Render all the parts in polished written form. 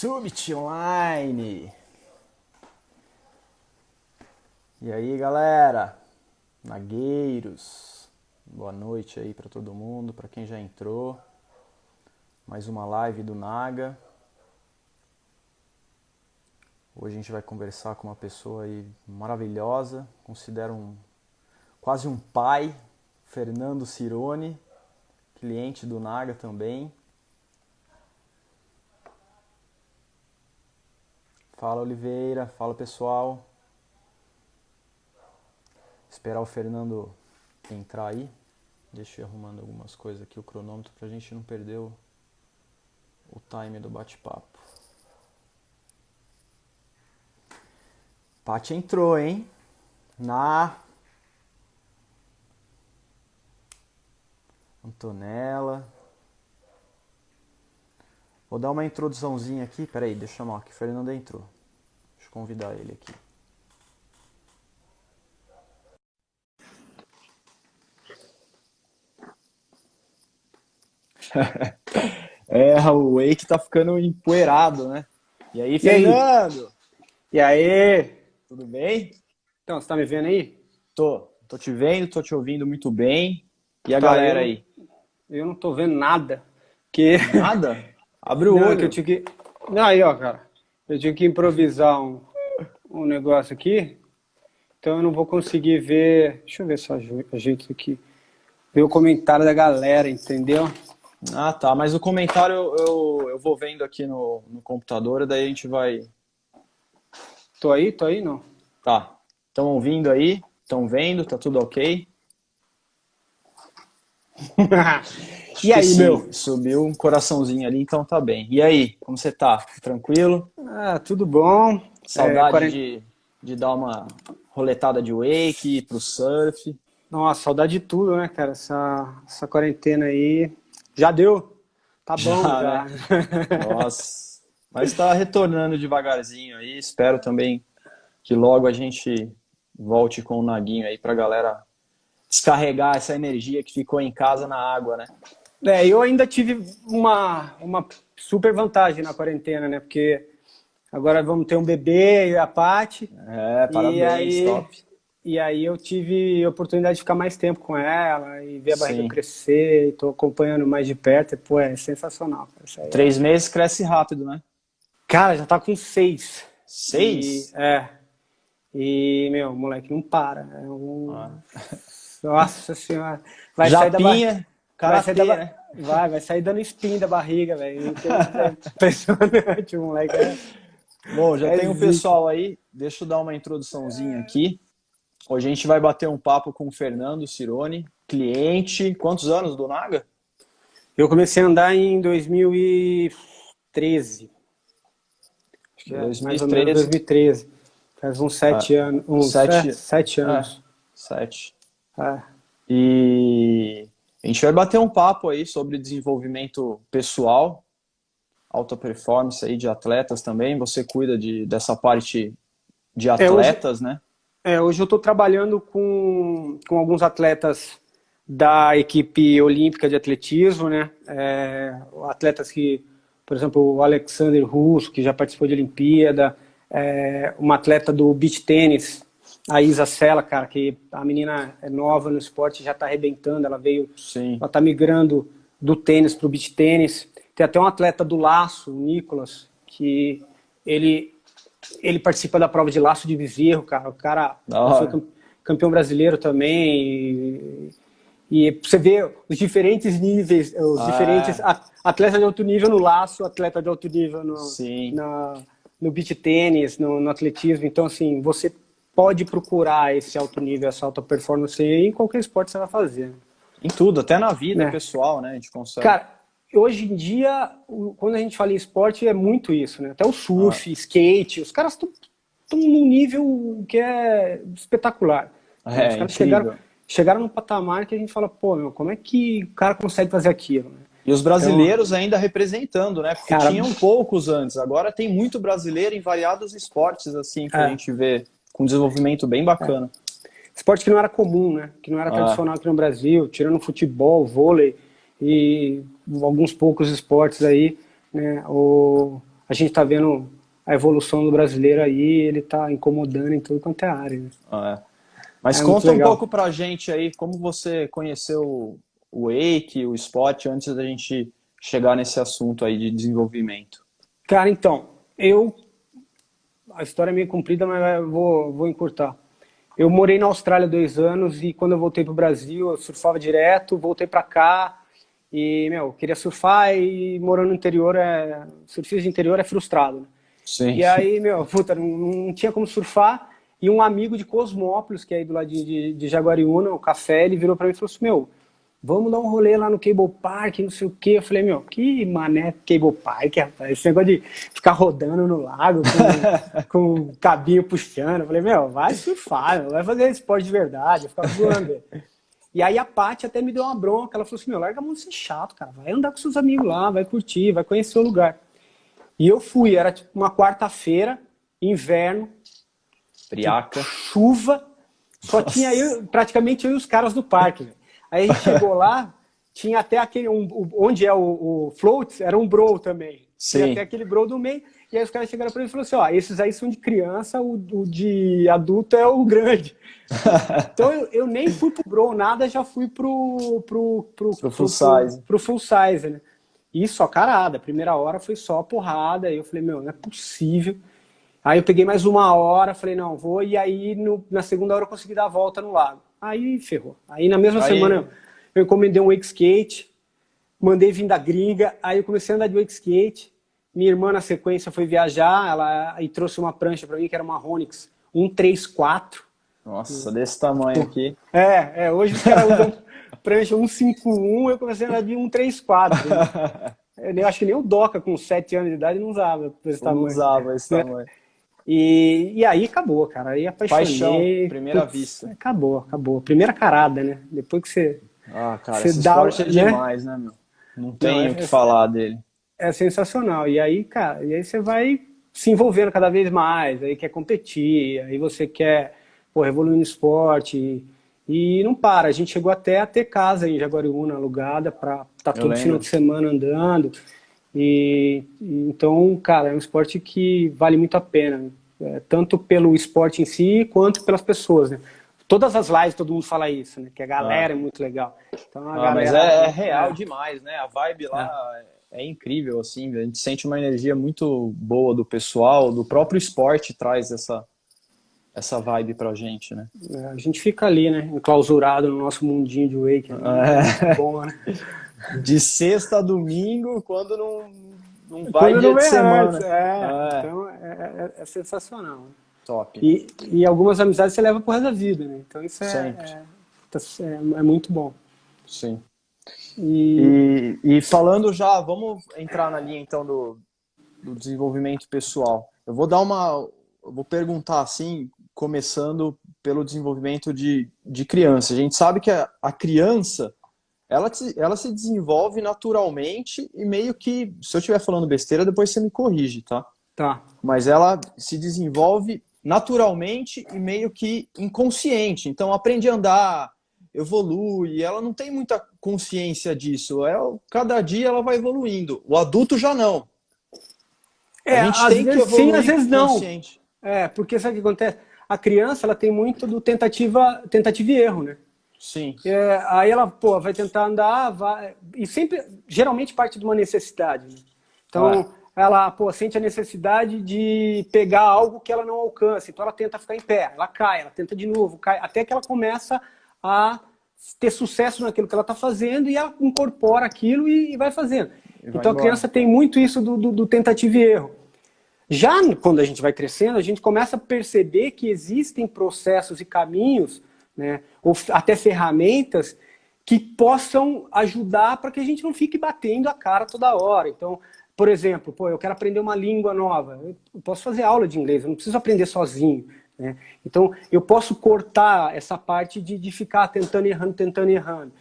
Summit Online. E aí, galera, nagueiros, boa noite aí para todo mundo, para quem já entrou. Mais uma live do Naga. Hoje a gente vai conversar com uma pessoa aí maravilhosa, considero quase um pai, Fernando Cirone, cliente do Naga também. Fala, Oliveira, fala, pessoal. Esperar o Fernando entrar aí. Deixa eu ir arrumando algumas coisas aqui, o cronômetro, pra gente não perder o time do bate-papo. Paty entrou, hein? Antonella. Vou dar uma introduçãozinha aqui. Peraí, deixa eu chamar aqui. Fernando entrou. Deixa eu convidar ele aqui. O Wake tá ficando empoeirado, né? E aí, Fernando? E aí? Tudo bem? Então, você tá me vendo aí? Tô te vendo, tô te ouvindo muito bem. E a galera aí? Eu não tô vendo nada. Que... Nada? Abre o olho. Que eu tinha que... Não, aí, ó, cara. Eu tinha que improvisar um negócio aqui. Então eu não vou conseguir ver... Deixa eu ver se eu ajeito aqui. Ver o comentário da galera, entendeu? Ah, tá. Mas o comentário eu vou vendo aqui no computador, daí a gente vai... Tô aí, não? Tá. Estão ouvindo aí? Estão vendo? Tá tudo ok? E aí, sim, meu? Subiu um coraçãozinho ali, então tá bem. E aí, como você tá? Tranquilo? Tudo bom. Saudade de dar uma roletada de wake, ir pro surf. Nossa, saudade de tudo, né, cara? Essa quarentena aí... Já deu? Tá bom, já. Né? Nossa. Mas tá retornando devagarzinho aí. Espero também que logo a gente volte com o Naguinho aí pra galera descarregar essa energia que ficou em casa na água, né? Eu ainda tive uma super vantagem na quarentena, né? Porque agora vamos ter um bebê e a Paty. Parabéns, top. E aí eu tive a oportunidade de ficar mais tempo com ela e ver a barriga Sim. crescer. Estou acompanhando mais de perto. E, pô, é sensacional. Isso aí 3 meses cresce rápido, né? Cara, já tá com 6. 6? E, meu, o moleque não para. Nossa senhora. Vai Japinha, sair da né? vai sair dando espinho da barriga, velho. Impressionante, o moleque. Bom, já tem um pessoal aí. Deixa eu dar uma introduçãozinha aqui. Hoje a gente vai bater um papo com o Fernando Cirone, cliente. Quantos anos do Naga? Eu comecei a andar em 2013. Acho que 2013. mais ou menos 2013. Faz uns 7 anos. 7 anos. 7. E a gente vai bater um papo aí sobre desenvolvimento pessoal, alta performance aí de atletas também. Você cuida dessa parte de atletas, né? Hoje eu estou trabalhando com alguns atletas da equipe olímpica de atletismo, né? Atletas que, por exemplo, o Alexander Russo, que já participou de Olimpíada, uma atleta do beach tênis, a Isa Sela, cara, que a menina é nova no esporte, já está arrebentando, ela está migrando do tênis para o beach tênis. Tem até um atleta do laço, o Nicolas, que ele participa da prova de laço de bezerro, cara. O cara foi campeão brasileiro também. E você vê os diferentes níveis, diferentes atletas de alto nível no laço, atleta de alto nível no beach tênis, no atletismo. Então, assim, você pode procurar esse alto nível, essa alta performance em qualquer esporte que você vai fazer. Em tudo, até na vida pessoal, né? A gente consegue. Cara, hoje em dia, quando a gente fala em esporte, é muito isso, né? Até o surf, skate, os caras estão num nível que é espetacular. Os caras chegaram num patamar que a gente fala, pô, meu, como é que o cara consegue fazer aquilo? Né? E os brasileiros ainda representando, né? Porque tinham poucos antes, agora tem muito brasileiro em variados esportes, assim, que a gente vê com desenvolvimento bem bacana. Esporte que não era comum, né? Que não era tradicional aqui no Brasil, tirando futebol, vôlei e alguns poucos esportes aí, né? a gente está vendo a evolução do brasileiro aí, ele está incomodando em tudo quanto é área. Né? É. Mas É muito conta um legal. pouco pra gente aí, como você conheceu o wake, o esporte, antes da gente chegar nesse assunto aí de desenvolvimento. Cara, então, a história é meio comprida, mas eu vou encurtar. Eu morei na Austrália 2 anos e quando eu voltei pro Brasil, eu surfava direto, voltei pra cá e, meu, eu queria surfar e morando no interior, surfista de interior é frustrado, né? Sim. E aí, meu, puta, não tinha como surfar e um amigo de Cosmópolis, que é aí do lado de Jaguariúna, o Café, ele virou pra mim e falou assim, meu, vamos dar um rolê lá no Cable Park, não sei o quê. Eu falei, meu, que mané Cable Park, rapaz, esse negócio de ficar rodando no lago com o cabinho puxando. Eu falei, meu, vai surfar, meu, vai fazer esporte de verdade, eu ficava zoando ele. E aí a Paty até me deu uma bronca, ela falou assim, meu, larga a mão de ser chato, cara, vai andar com seus amigos lá, vai curtir, vai conhecer o lugar. E eu fui, era tipo uma quarta-feira, inverno, Friaca. chuva, só Nossa. tinha praticamente eu e os caras do parque. Véio. Aí a gente chegou lá, tinha até aquele, onde é o float, era um bro também. Sim. Tinha até aquele bro do meio, e aí os caras chegaram pra mim e falaram assim, ó, esses aí são de criança, o de adulto é o grande. Então eu nem fui pro bro, nada, já fui pro full size. Pro full size, né? E só carada, a primeira hora foi só porrada, aí eu falei, meu, não é possível. Aí eu peguei mais uma hora, falei, não, vou, e aí na segunda hora eu consegui dar a volta no lago. Aí ferrou. Aí na mesma semana eu encomendei um wake skate, mandei vir da gringa, aí eu comecei a andar de wake skate. Minha irmã na sequência foi viajar, ela aí trouxe uma prancha pra mim, que era uma Ronix 134. Nossa, desse tamanho aqui. Hoje os caras usam prancha 151, eu comecei a andar de 134. Né? Eu acho que nem o Doca com 7 anos de idade não usava esse tamanho. Não usava esse tamanho. E aí acabou, cara. Aí apaixonei. Paixão, primeira vista. Acabou. Primeira carada, né? Depois que você. Ah, cara, você esse esporte é demais, né, meu? Não tem o que falar dele. É sensacional. E aí, cara, você vai se envolvendo cada vez mais, aí quer competir, aí você quer evoluir no esporte. E não para. A gente chegou até a ter casa em Jaguariúna alugada para estar todo final de semana andando. Então, cara, é um esporte que vale muito a pena, tanto pelo esporte em si, quanto pelas pessoas, né? Todas as lives todo mundo fala isso, né? Que a galera é muito legal. Então, mas é real demais, né? A vibe lá é incrível, assim, a gente sente uma energia muito boa do pessoal, do próprio esporte traz essa vibe pra gente, né? A gente fica ali, né? Enclausurado no nosso mundinho de wake. Né? É bom, né? De sexta a domingo, quando não vai dia de semana. Então é sensacional. Top. E algumas amizades você leva pro resto da vida, né? Então isso é muito bom. Sim. E falando já, vamos entrar na linha então do desenvolvimento pessoal. Eu vou perguntar assim, começando pelo desenvolvimento de criança. A gente sabe que a criança ela se desenvolve naturalmente e meio que, se eu estiver falando besteira, depois você me corrige, tá? Tá. Mas ela se desenvolve naturalmente e meio que inconsciente. Então, aprende a andar, evolui, ela não tem muita consciência disso. Cada dia ela vai evoluindo. O adulto já não. A gente tem que evoluir sim, às vezes consciente. Não. Porque sabe o que acontece? A criança ela tem muito do tentativa e erro, né? Sim. Aí ela, vai tentar andar, e sempre, geralmente parte de uma necessidade. Né? Então, ela, sente a necessidade de pegar algo que ela não alcança. Então, ela tenta ficar em pé, ela cai, ela tenta de novo, cai, até que ela começa a ter sucesso naquilo que ela está fazendo e ela incorpora aquilo e vai fazendo. Então, a criança tem muito isso do tentativa e erro. Já quando a gente vai crescendo, a gente começa a perceber que existem processos e caminhos, né, ou até ferramentas que possam ajudar para que a gente não fique batendo a cara toda hora. Então, por exemplo, eu quero aprender uma língua nova, eu posso fazer aula de inglês, eu não preciso aprender sozinho. Né? Então, eu posso cortar essa parte de ficar tentando e errando.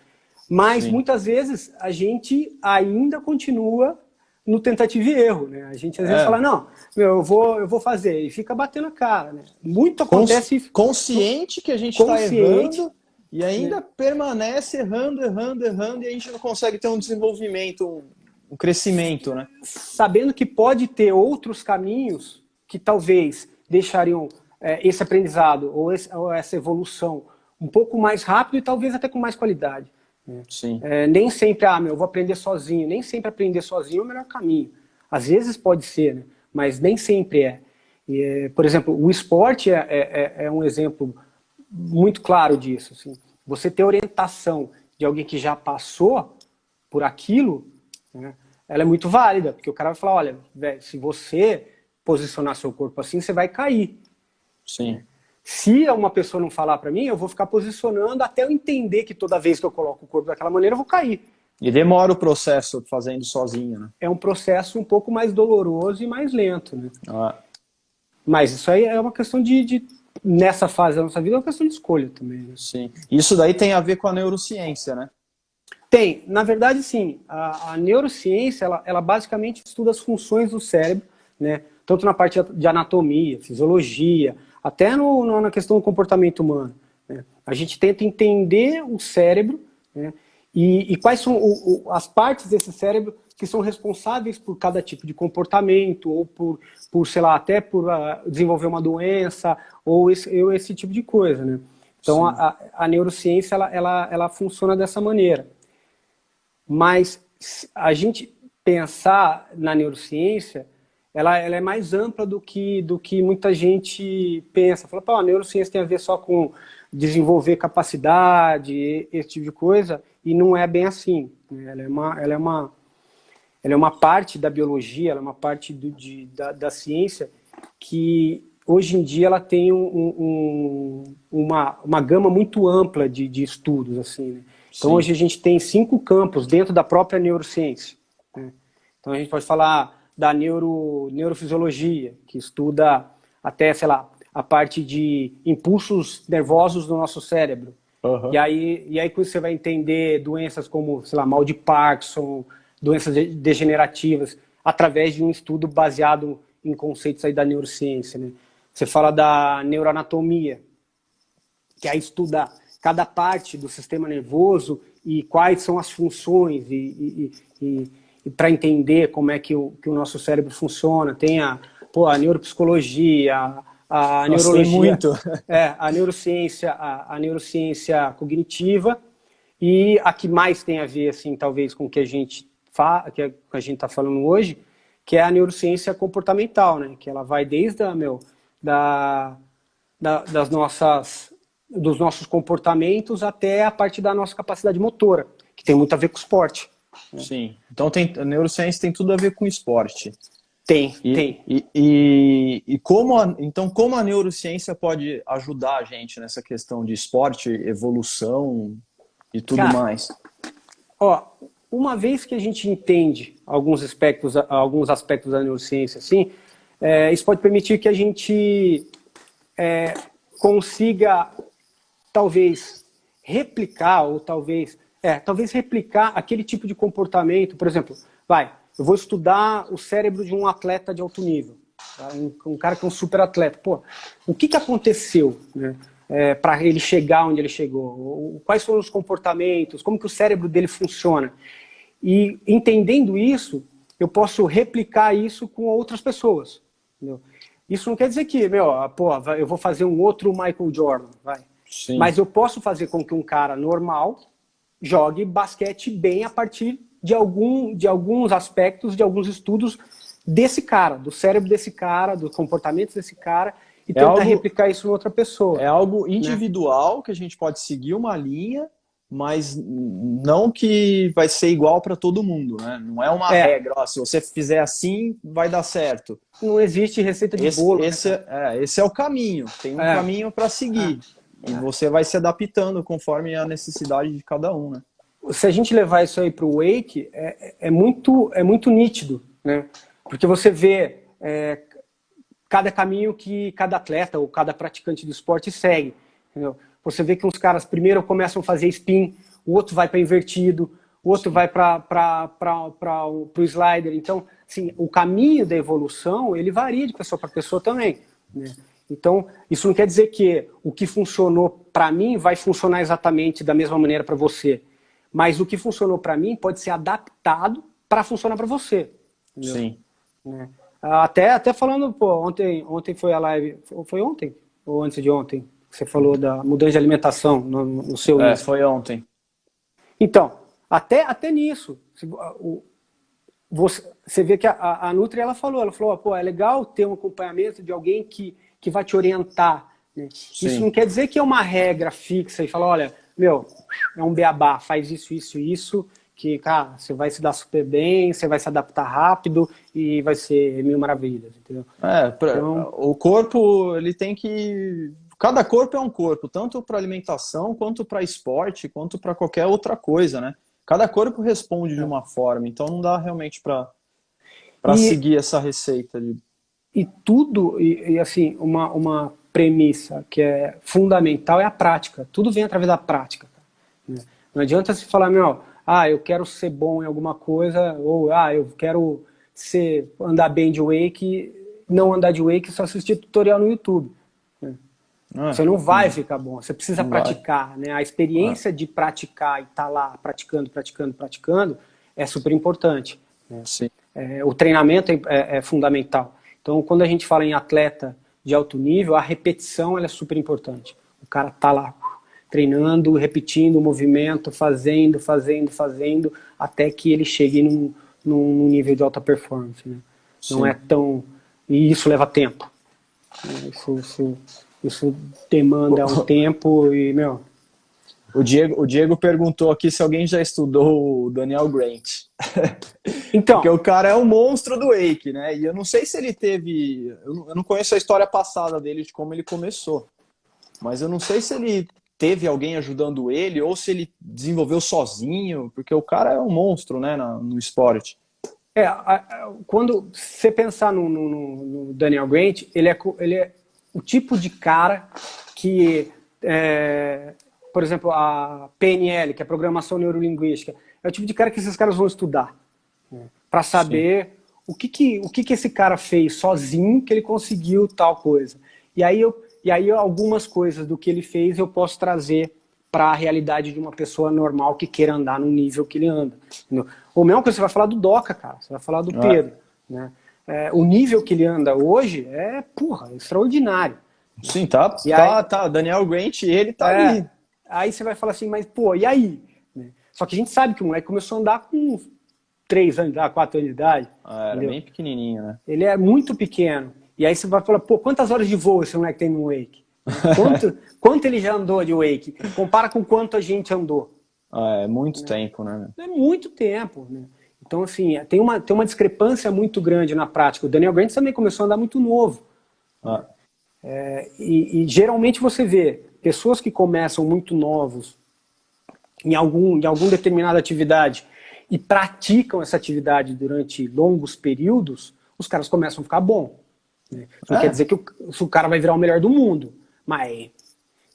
Mas, muitas vezes, a gente ainda continua no tentativa e erro. Né? A gente, às vezes, fala, não, eu vou fazer, e fica batendo a cara. Né? Muito acontece... Consciente que a gente está errando e ainda permanece errando, e a gente não consegue ter um desenvolvimento, um crescimento, né? Sabendo que pode ter outros caminhos que talvez deixariam esse aprendizado ou essa evolução um pouco mais rápido e talvez até com mais qualidade. Sim. Nem sempre, eu vou aprender sozinho. Nem sempre aprender sozinho é o melhor caminho. Às vezes pode ser, né? Mas nem sempre é. Por exemplo, o esporte é um exemplo muito claro disso. Assim. Você ter orientação de alguém que já passou por aquilo, né, ela é muito válida, porque o cara vai falar, olha, véio, se você posicionar seu corpo assim, você vai cair. Sim. Se uma pessoa não falar para mim, eu vou ficar posicionando até eu entender que toda vez que eu coloco o corpo daquela maneira, eu vou cair. E demora o processo fazendo sozinho, né? É um processo um pouco mais doloroso e mais lento, né? Mas isso aí é uma questão nessa fase da nossa vida, é uma questão de escolha também. Né? Sim. Isso daí tem a ver com a neurociência, né? Tem. Na verdade, sim. A neurociência, ela basicamente estuda as funções do cérebro, né? Tanto na parte de anatomia, fisiologia, até na questão do comportamento humano. Né? A gente tenta entender o cérebro, né? E quais são as partes desse cérebro que são responsáveis por cada tipo de comportamento, ou por sei lá, até por desenvolver uma doença, ou esse tipo de coisa. Né? Então, a neurociência, ela funciona dessa maneira. Mas a gente pensar na neurociência, ela é mais ampla do que muita gente pensa. Fala, a neurociência tem a ver só com desenvolver capacidade, esse tipo de coisa, e não é bem assim. Ela é uma parte da biologia, ela é uma parte da ciência que hoje em dia ela tem uma gama muito ampla de estudos. Assim, né? Então hoje a gente tem 5 campos dentro da própria neurociência. Né? Então a gente pode falar da neurofisiologia, que estuda até, sei lá, a parte de impulsos nervosos do nosso cérebro. Uhum. E aí você vai entender doenças como, sei lá, mal de Parkinson, doenças degenerativas, através de um estudo baseado em conceitos aí da neurociência. Né? Você fala da neuroanatomia, que aí estuda cada parte do sistema nervoso e quais são as funções e para entender como é que o nosso cérebro funciona. Tem a neuropsicologia, a neurologia, muito. A neurociência cognitiva, e a que mais tem a ver, assim, talvez, com o que a gente está falando hoje, que é a neurociência comportamental, né? Que ela vai desde dos nossos comportamentos até a parte da nossa capacidade motora, que tem muito a ver com o esporte. Sim. Então a neurociência tem tudo a ver com esporte. Tem. E como a neurociência pode ajudar a gente nessa questão de esporte, evolução e tudo mais? Uma vez que a gente entende alguns aspectos da neurociência, assim, isso pode permitir que a gente consiga, talvez, replicar, ou talvez replicar aquele tipo de comportamento. Por exemplo, eu vou estudar o cérebro de um atleta de alto nível, tá? Um cara que é um super atleta. O que aconteceu, né, para ele chegar onde ele chegou? Quais foram os comportamentos? Como que o cérebro dele funciona? E entendendo isso, eu posso replicar isso com outras pessoas. Entendeu? Isso não quer dizer que, eu vou fazer um outro Michael Jordan, Sim. Mas eu posso fazer com que um cara normal jogue basquete bem a partir de alguns aspectos, de alguns estudos desse cara, do cérebro desse cara, do comportamento desse cara, e tentar replicar isso em outra pessoa. É algo individual, né? Que a gente pode seguir uma linha, mas não que vai ser igual para todo mundo, né? Não é uma regra, se você fizer assim, vai dar certo. Não existe receita de bolo. Esse é o caminho, tem um caminho para seguir. E você vai se adaptando conforme a necessidade de cada um, né? Se a gente levar isso aí para o wake, é muito nítido, né? Porque você vê cada caminho que cada atleta ou cada praticante do esporte segue. Entendeu? Você vê que uns caras primeiro começam a fazer spin, o outro vai para invertido, o outro vai para o slider. Então, assim, o caminho da evolução, ele varia de pessoa para pessoa também, né? Então, isso não quer dizer que o que funcionou para mim vai funcionar exatamente da mesma maneira para você. Mas o que funcionou para mim pode ser adaptado para funcionar para você. Entendeu? Sim. Né? Até falando, pô, ontem foi a live, foi ontem? Ou antes de ontem? Você falou da mudança de alimentação no seu Insta. Foi ontem. Então, até nisso, você vê que a Nutri, ela falou, pô, é legal ter um acompanhamento de alguém que vai te orientar. Né? Isso não quer dizer que é uma regra fixa e fala, olha, meu, é um beabá, faz isso, que, cara, você vai se dar super bem, você vai se adaptar rápido e vai ser mil maravilhas, entendeu? Então, o corpo, ele tem que... Cada corpo é um corpo, tanto para alimentação, quanto para esporte, quanto para qualquer outra coisa, né? Cada corpo responde de uma forma, então não dá realmente para seguir essa receita. E tudo, assim, uma premissa que é fundamental é a prática. Tudo vem através da prática. Né? Não adianta se falar, eu quero ser bom em alguma coisa, ou eu quero andar bem de wake, não andar de wake, só assistir tutorial no YouTube. Né? Você não vai ficar bom, você precisa praticar. Né? A experiência de praticar e estar lá praticando é super importante. Né? Sim. O treinamento é fundamental. Então, quando a gente fala em atleta de alto nível, a repetição ela é super importante. O cara tá lá treinando, repetindo o movimento, fazendo, até que ele chegue num nível de alta performance. Né? Não é tão... E isso leva tempo. Isso demanda um tempo e, O Diego perguntou aqui se alguém já estudou o Daniel Grant. Então, porque o cara é um monstro do wake, né? E eu não sei se ele teve... Eu não conheço a história passada dele, de como ele começou. Mas eu não sei se ele teve alguém ajudando ele ou se ele desenvolveu sozinho, porque o cara é um monstro, né, no esporte. Quando você pensar no Daniel Grant, ele é o tipo de cara que... por exemplo, a PNL, que é Programação Neurolinguística, é o tipo de cara que esses caras vão estudar, né, para saber o que esse cara fez sozinho que ele conseguiu tal coisa. E aí algumas coisas do que ele fez eu posso trazer para a realidade de uma pessoa normal que queira andar no nível que ele anda. Entendeu? Ou mesmo que você vai falar do Doca, cara, você vai falar do Pedro. Né? O nível que ele anda hoje é extraordinário. Sim, tá. Daniel Grant, ele tá ali. Aí você vai falar assim, mas pô, e aí? Só que a gente sabe que o moleque começou a andar com 3 anos de idade, 4 anos de idade. Era bem pequenininho, né? Ele é muito pequeno. E aí você vai falar, pô, quantas horas de voo esse moleque tem no wake? Quanto ele já andou de wake? Compara com quanto a gente andou. É muito tempo, né? É muito tempo, né? Então, assim, tem uma discrepância muito grande na prática. O Daniel Grant também começou a andar muito novo. E geralmente você vê pessoas que começam muito novos em algum determinada atividade e praticam essa atividade durante longos períodos, os caras começam a ficar bom. Né? Não quer dizer que o cara vai virar o melhor do mundo, mas,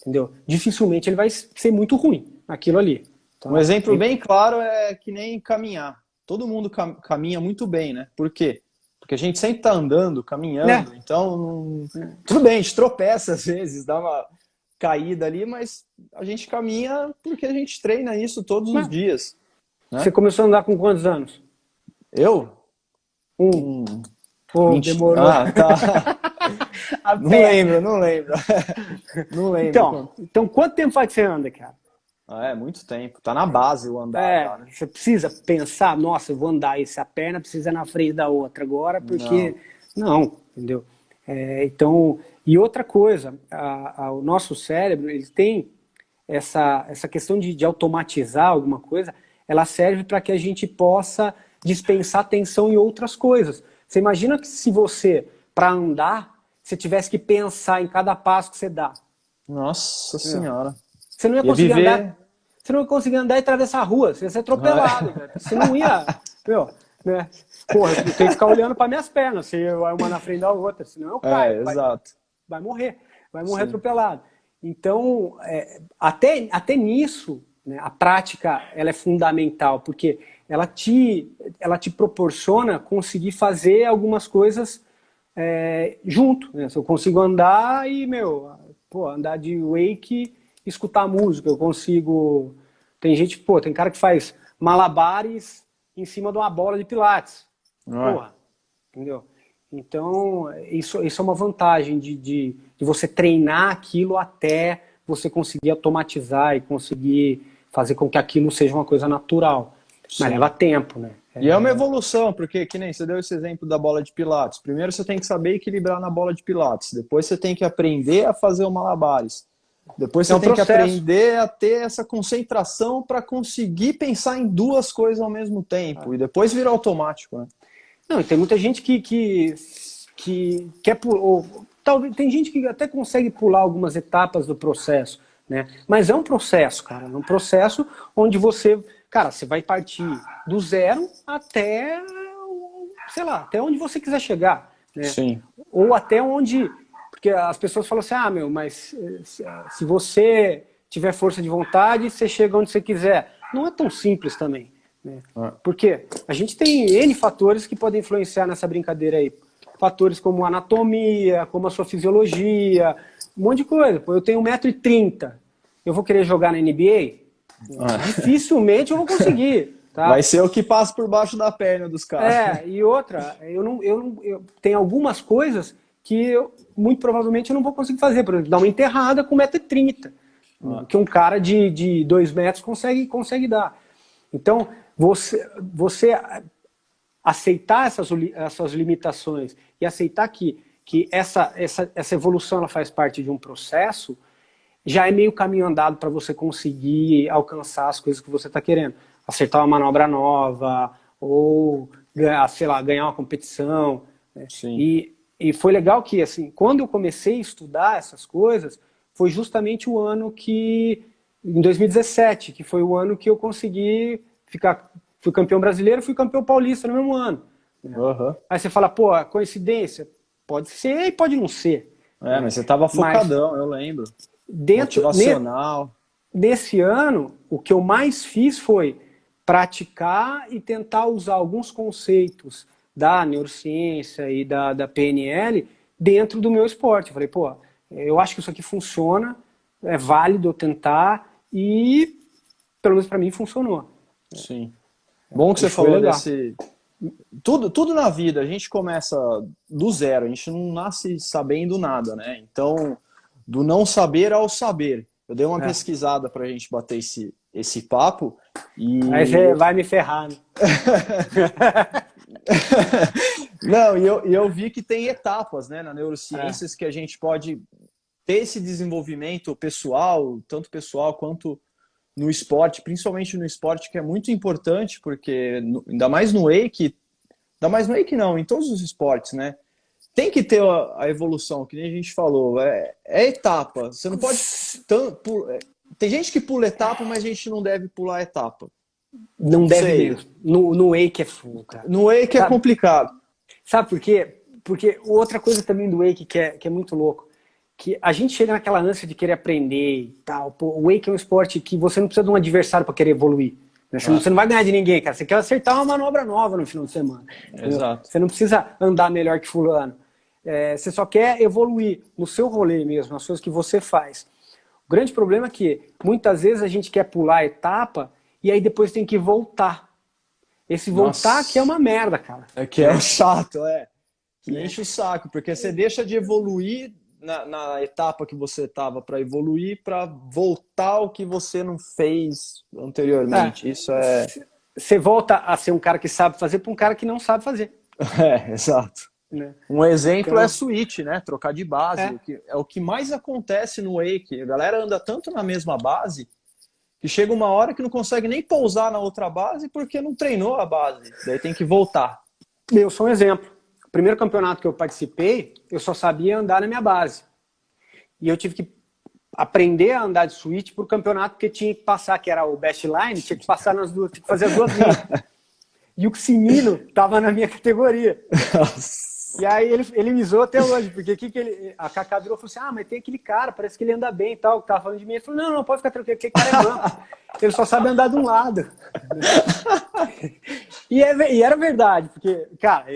entendeu? Dificilmente ele vai ser muito ruim naquilo ali. Então, um exemplo bem claro é que nem caminhar. Todo mundo caminha muito bem, né? Por quê? Porque a gente sempre tá andando, caminhando, então tudo bem, a gente tropeça às vezes, dá uma caída ali, mas a gente caminha porque a gente treina isso todos os dias. Né? Você começou a andar com quantos anos? Eu? Pô, demorou. Tá. Não lembro. Não lembro. Então, quanto tempo faz que você anda, cara? É muito tempo. Tá na base o andar. Né? Você precisa pensar, nossa, eu vou andar essa perna precisa ir na frente da outra agora, porque... Não, entendeu? Então, e outra coisa, o nosso cérebro, ele tem essa questão de automatizar alguma coisa, ela serve para que a gente possa dispensar atenção em outras coisas. Você imagina que se você, para andar, você tivesse que pensar em cada passo que você dá. Nossa Senhora. Você não ia conseguir andar. Você não ia conseguir andar e atravessar a rua. Você ia ser atropelado. Você não ia. Né? Porra, eu tenho que ficar olhando para minhas pernas. Se uma na frente da outra, senão eu caio. Exato. Vai morrer atropelado. Então, até nisso, né, a prática ela é fundamental, porque ela te proporciona conseguir fazer algumas coisas junto. Né? Se eu consigo andar e, andar de wake, escutar música, eu consigo... Tem gente, tem cara que faz malabares em cima de uma bola de pilates. Não é? Porra, entendeu? Então, isso é uma vantagem de você treinar aquilo até você conseguir automatizar e conseguir fazer com que aquilo seja uma coisa natural. Sim. Mas leva tempo, né? E é uma evolução, porque, que nem você deu esse exemplo da bola de pilates. Primeiro você tem que saber equilibrar na bola de pilates. Depois você tem que aprender a fazer o malabares. Depois você tem que aprender a ter essa concentração para conseguir pensar em duas coisas ao mesmo tempo. E depois virar automático, né? Não, tem muita gente que quer pular, talvez tem gente que até consegue pular algumas etapas do processo, né? Mas é um processo, cara, é um processo onde você vai partir do zero até, sei lá, até onde você quiser chegar, né? Sim. Ou até onde, porque as pessoas falam assim, mas se você tiver força de vontade, você chega onde você quiser. Não é tão simples também. Né? Porque a gente tem N fatores que podem influenciar nessa brincadeira aí. Fatores como anatomia, como a sua fisiologia, um monte de coisa. Pô, eu tenho 1,30 m, eu vou querer jogar na NBA? Dificilmente eu vou conseguir. Tá? Vai ser o que passa por baixo da perna dos caras. E outra, eu tenho algumas coisas que muito provavelmente eu não vou conseguir fazer. Por exemplo, dar uma enterrada com 1,30 m, que um cara de 2 metros consegue dar. Então, você aceitar essas limitações e aceitar que essa evolução ela faz parte de um processo, já é meio caminho andado para você conseguir alcançar as coisas que você está querendo. Acertar uma manobra nova, ou ganhar uma competição. Né? Sim. E foi legal que, assim, quando eu comecei a estudar essas coisas, foi justamente o ano em 2017, que foi o ano que eu consegui fui campeão brasileiro, fui campeão paulista no mesmo ano. Né? Uhum. Aí você fala, pô, coincidência? Pode ser e pode não ser. Mas você tava focadão, eu lembro. Motivacional. Nesse ano, o que eu mais fiz foi praticar e tentar usar alguns conceitos da neurociência e da PNL dentro do meu esporte. Eu falei, pô, eu acho que isso aqui funciona, é válido eu tentar e, pelo menos para mim, funcionou. Sim. Bom que você falou desse... Tudo na vida, a gente começa do zero, a gente não nasce sabendo nada, né? Então, do não saber ao saber. Eu dei uma pesquisada pra gente bater esse papo e... Aí você vai me ferrar, né? Não, e eu vi que tem etapas, né, na neurociências que a gente pode ter esse desenvolvimento pessoal, tanto pessoal quanto no esporte, principalmente no esporte, que é muito importante, porque ainda mais no wake não, em todos os esportes, né? Tem que ter a evolução, que nem a gente falou, é etapa. Você não pode... Tem gente que pula etapa, mas a gente não deve pular etapa. Não deve mesmo. No wake é full, cara. No wake é complicado. Sabe por quê? Porque outra coisa também do wake que é muito louco, que a gente chega naquela ânsia de querer aprender e tal. Pô, o wake é um esporte que você não precisa de um adversário para querer evoluir. Né? Você não vai ganhar de ninguém, cara. Você quer acertar uma manobra nova no final de semana. Exato. Você não precisa andar melhor que fulano. Você só quer evoluir no seu rolê mesmo, nas coisas que você faz. O grande problema é que muitas vezes a gente quer pular a etapa e aí depois tem que voltar. Esse voltar que é uma merda, cara. É que é chato, que enche o saco, porque você deixa de evoluir na etapa que você estava para evoluir, para voltar ao que você não fez anteriormente. Isso é... Você volta a ser um cara que sabe fazer para um cara que não sabe fazer. Exato. Né? Um exemplo é switch, né? Trocar de base. É o que mais acontece no wake. A galera anda tanto na mesma base que chega uma hora que não consegue nem pousar na outra base porque não treinou a base. Daí tem que voltar. Eu sou um exemplo. O primeiro campeonato que eu participei, eu só sabia andar na minha base. E eu tive que aprender a andar de switch pro campeonato, porque tinha que passar, que era o best line, tinha que passar nas duas, tinha que fazer as duas linhas. E o Cimino tava na minha categoria. Nossa. E aí ele me zoou até hoje, porque a Cacá virou e falou assim, mas tem aquele cara, parece que ele anda bem e tal, que tava falando de mim. Ele falou, não, pode ficar tranquilo, aquele cara é manco. Ele só sabe andar de um lado. E era verdade, porque, cara,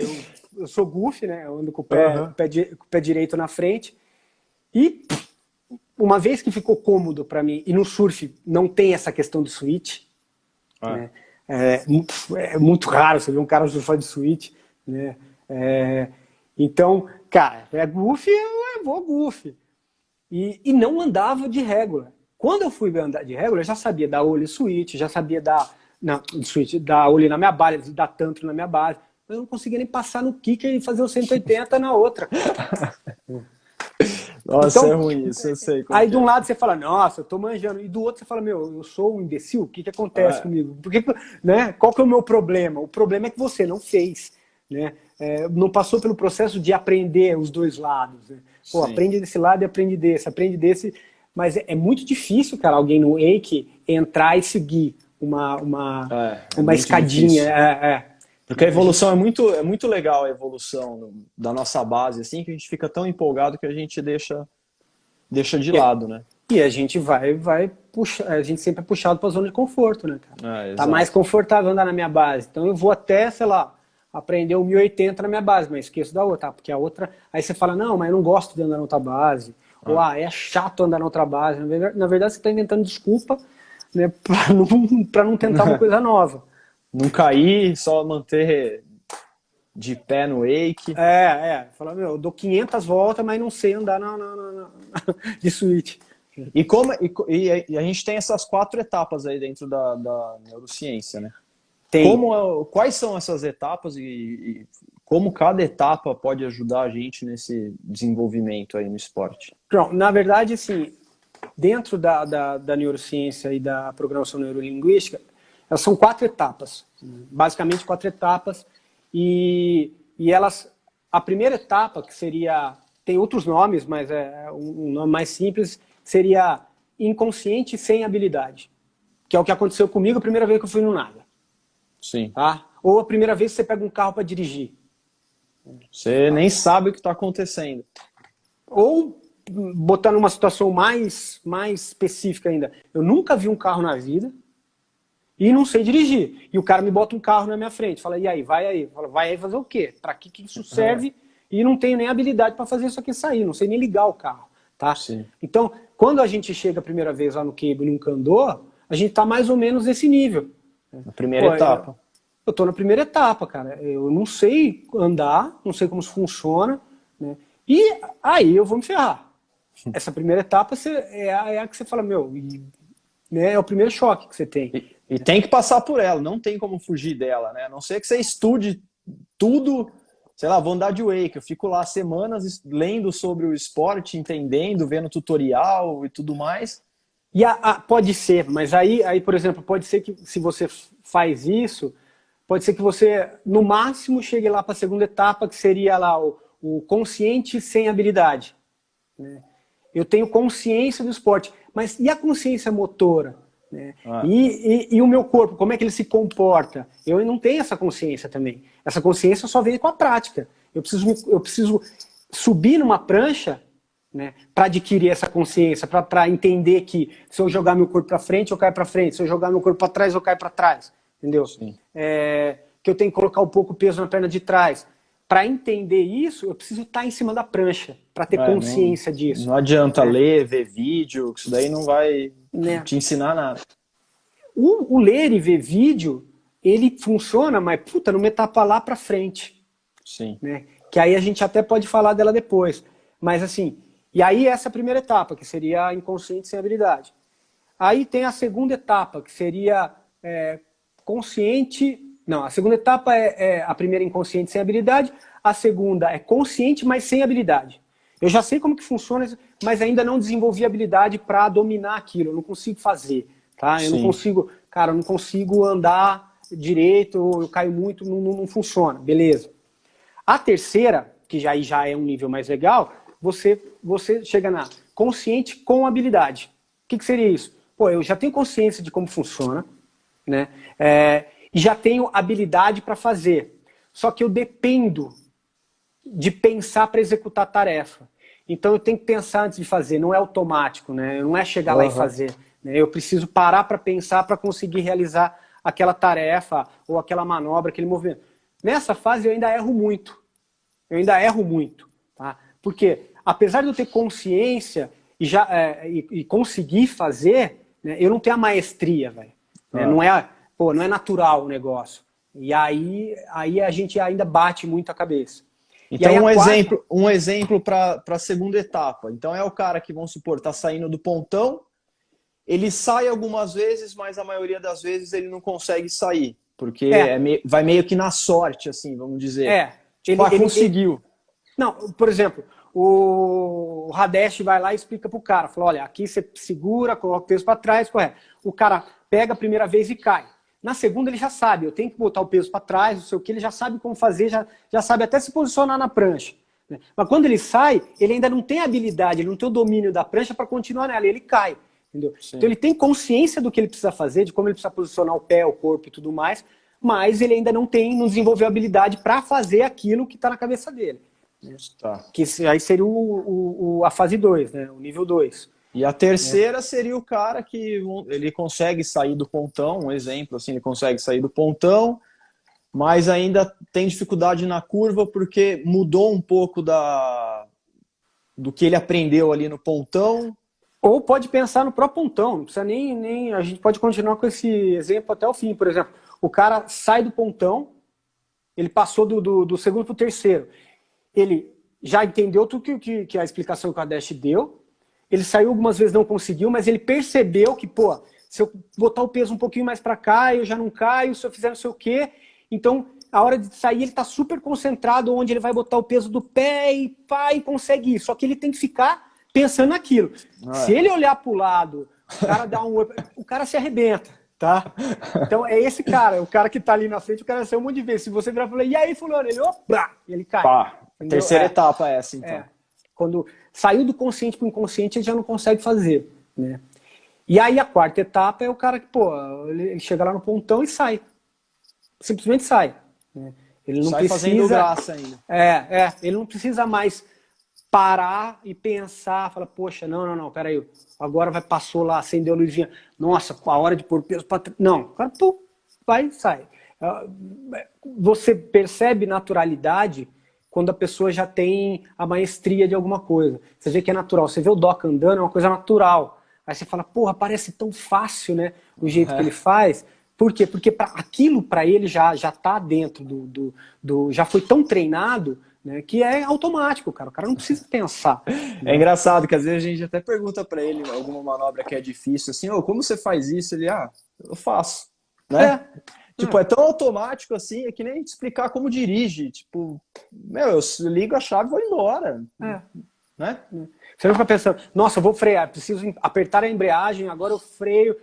eu sou goofy, né? Eu ando com o pé direito na frente. E uma vez que ficou cômodo para mim, e no surf não tem essa questão do switch, né? É muito raro você ver um cara surfar de switch, né? Então, cara, é goofy, eu vou goofy. E não andava de régua. Quando eu fui andar de régua, eu já sabia dar ollie switch, já sabia dar ollie na minha base, dar tanto na minha base. Mas eu não conseguia nem passar no kicker e fazer o 180 na outra. Nossa, Então, é ruim isso, eu sei. Aí de um lado você fala, nossa, eu tô manjando. E do outro você fala, meu, eu sou um imbecil? O que acontece comigo? Né? Qual que é o meu problema? O problema é que você não fez. Né? Não passou pelo processo de aprender os dois lados. Né? Pô, aprende desse lado e aprende desse. Mas é muito difícil, cara, alguém no Wake entrar e seguir uma escadinha. Porque a evolução é muito legal, a evolução da nossa base, assim, que a gente fica tão empolgado que a gente deixa de lado, né? E a gente vai puxar, a gente sempre é puxado para a zona de conforto, né, cara? Tá exato. mais confortável andar na minha base. Então eu vou até, sei lá, aprender o 1080 na minha base, mas esqueço da outra, porque a outra. Aí você fala, não, mas eu não gosto de andar na outra base. Ou é chato andar na outra base. Na verdade, você está inventando desculpa, né, para não tentar uma coisa nova. Não cair, só manter de pé no wake. Fala, meu, eu dou 500 voltas, mas não sei andar de switch. E a gente tem essas 4 etapas aí dentro da neurociência, né? Tem. Quais são essas etapas e como cada etapa pode ajudar a gente nesse desenvolvimento aí no esporte? Pronto, na verdade, assim, dentro da neurociência e da programação neurolinguística, elas são 4 etapas, basicamente 4 etapas, e elas, a primeira etapa, que seria, tem outros nomes, mas é um nome mais simples, seria inconsciente sem habilidade, que é o que aconteceu comigo a primeira vez que eu fui no nada. Sim. Tá? Ou a primeira vez que você pega um carro para dirigir. Você nem sabe o que está acontecendo. Ou, botando uma situação mais específica ainda, eu nunca vi um carro na vida, e não sei dirigir. E o cara me bota um carro na minha frente. Fala, e aí, vai aí. Fala, vai aí fazer o quê? Para que isso serve? E não tenho nem habilidade para fazer isso aqui sair. Não sei nem ligar o carro. Tá? Sim. Então, quando a gente chega a primeira vez lá no cable e nunca andou, a gente está mais ou menos nesse nível. Na primeira etapa. Eu estou na primeira etapa, cara. Eu não sei andar, não sei como isso funciona. Né? E aí eu vou me ferrar. Essa primeira etapa é a que você fala, meu... É o primeiro choque que você tem. E tem que passar por ela, não tem como fugir dela, né? A não ser que você estude tudo, sei lá, vou andar de wake, eu fico lá semanas lendo sobre o esporte, entendendo, vendo tutorial e tudo mais. E pode ser, mas aí, por exemplo, pode ser que se você faz isso, pode ser que você, no máximo, chegue lá para a segunda etapa, que seria lá o consciente sem habilidade. Né? Eu tenho consciência do esporte, mas e a consciência motora? Né? E o meu corpo, como é que ele se comporta? Eu não tenho essa consciência também. Essa consciência só vem com a prática. Eu preciso subir numa prancha, né, para adquirir essa consciência, para entender que se eu jogar meu corpo para frente, eu caio para frente. Se eu jogar meu corpo para trás, eu caio para trás. Entendeu? Que eu tenho que colocar um pouco o peso na perna de trás. Para entender isso, eu preciso estar em cima da prancha, para ter consciência disso. Não adianta ler, ver vídeo, isso daí não vai te ensinar nada. O ler e ver vídeo, ele funciona, mas puta, numa etapa lá para frente. Sim. Né? Que aí a gente até pode falar dela depois. Mas assim, e aí essa é a primeira etapa, que seria a inconsciente sem habilidade. Aí tem a segunda etapa, que seria consciente... Não, a segunda etapa é a primeira inconsciente sem habilidade, a segunda é consciente, mas sem habilidade. Eu já sei como que funciona, mas ainda não desenvolvi habilidade para dominar aquilo, eu não consigo fazer, tá? Eu não consigo, cara, eu não consigo andar direito, eu caio muito, não funciona, beleza. A terceira, que já é um nível mais legal, você chega na consciente com habilidade. O que seria isso? Pô, eu já tenho consciência de como funciona, né? E já tenho habilidade para fazer. Só que eu dependo de pensar para executar a tarefa. Então eu tenho que pensar antes de fazer, não é automático, né? Não é chegar lá e fazer. Né? Eu preciso parar para pensar para conseguir realizar aquela tarefa ou aquela manobra, aquele movimento. Nessa fase eu ainda erro muito. Tá? Porque apesar de eu ter consciência e conseguir fazer, né, eu não tenho a maestria, velho. Não é pô, não é natural o negócio. E aí a gente ainda bate muito a cabeça. Então, E aí um exemplo para a segunda etapa. Então, é o cara que, vamos supor, está saindo do pontão, ele sai algumas vezes, mas a maioria das vezes ele não consegue sair, porque vai meio que na sorte, assim, vamos dizer. Tipo, conseguiu. Não, por exemplo, o Radesh vai lá e explica pro cara, fala, olha, aqui você segura, coloca o peso para trás, correto. O cara pega a primeira vez e cai. Na segunda ele já sabe, eu tenho que botar o peso para trás, não sei o que, ele já sabe como fazer, já sabe até se posicionar na prancha. Né? Mas quando ele sai, ele ainda não tem habilidade, ele não tem o domínio da prancha para continuar nela, ele cai. Entendeu? Então ele tem consciência do que ele precisa fazer, de como ele precisa posicionar o pé, o corpo e tudo mais, mas ele ainda não desenvolveu habilidade para fazer aquilo que está na cabeça dele. Né? Tá. Que aí seria a fase 2, né? O nível 2. E a terceira seria o cara que ele consegue sair do pontão, um exemplo, assim, ele consegue sair do pontão, mas ainda tem dificuldade na curva porque mudou um pouco do que ele aprendeu ali no pontão. Ou pode pensar no próprio pontão, não precisa nem... A gente pode continuar com esse exemplo até o fim. Por exemplo, o cara sai do pontão, ele passou do segundo para o terceiro. Ele já entendeu tudo que a explicação que a Dash deu, ele saiu algumas vezes, não conseguiu, mas ele percebeu que, pô, se eu botar o peso um pouquinho mais para cá, eu já não caio, se eu fizer não sei o quê. Então, a hora de sair, ele está super concentrado onde ele vai botar o peso do pé e pá, e consegue ir. Só que ele tem que ficar pensando naquilo. Se ele olhar para o lado, o cara dá o cara se arrebenta, tá? Então, é esse cara, o cara que está ali na frente, o cara saiu um monte de vezes. Se você virar e falar, e aí, fulano? Ele, opa! E ele cai. Pá, terceira etapa é essa, então. Quando saiu do consciente para o inconsciente, ele já não consegue fazer, né? E aí a quarta etapa é o cara que, pô, ele chega lá no pontão e sai. Simplesmente sai. Né? Ele não sai precisa, fazendo graça ainda. Ele não precisa mais parar e pensar, falar, poxa, não, peraí, agora passou lá, acendeu a luzinha, nossa, a hora de pôr peso para trás. Não, o cara, pô, vai e sai. Você percebe naturalidade quando a pessoa já tem a maestria de alguma coisa. Você vê que é natural. Você vê o Doc andando, é uma coisa natural. Aí você fala, porra, parece tão fácil, né? O jeito que ele faz. Por quê? Porque aquilo para ele já tá dentro já foi tão treinado, né, que é automático, cara. O cara não precisa pensar. É engraçado que às vezes a gente até pergunta para ele alguma manobra que é difícil, assim, como você faz isso? Ele, eu faço. Né? Tipo, é tão automático assim, é que nem explicar como dirige. Tipo, eu ligo a chave e vou embora. Né? Você não fica pensando, nossa, eu vou frear, preciso apertar a embreagem, agora eu freio.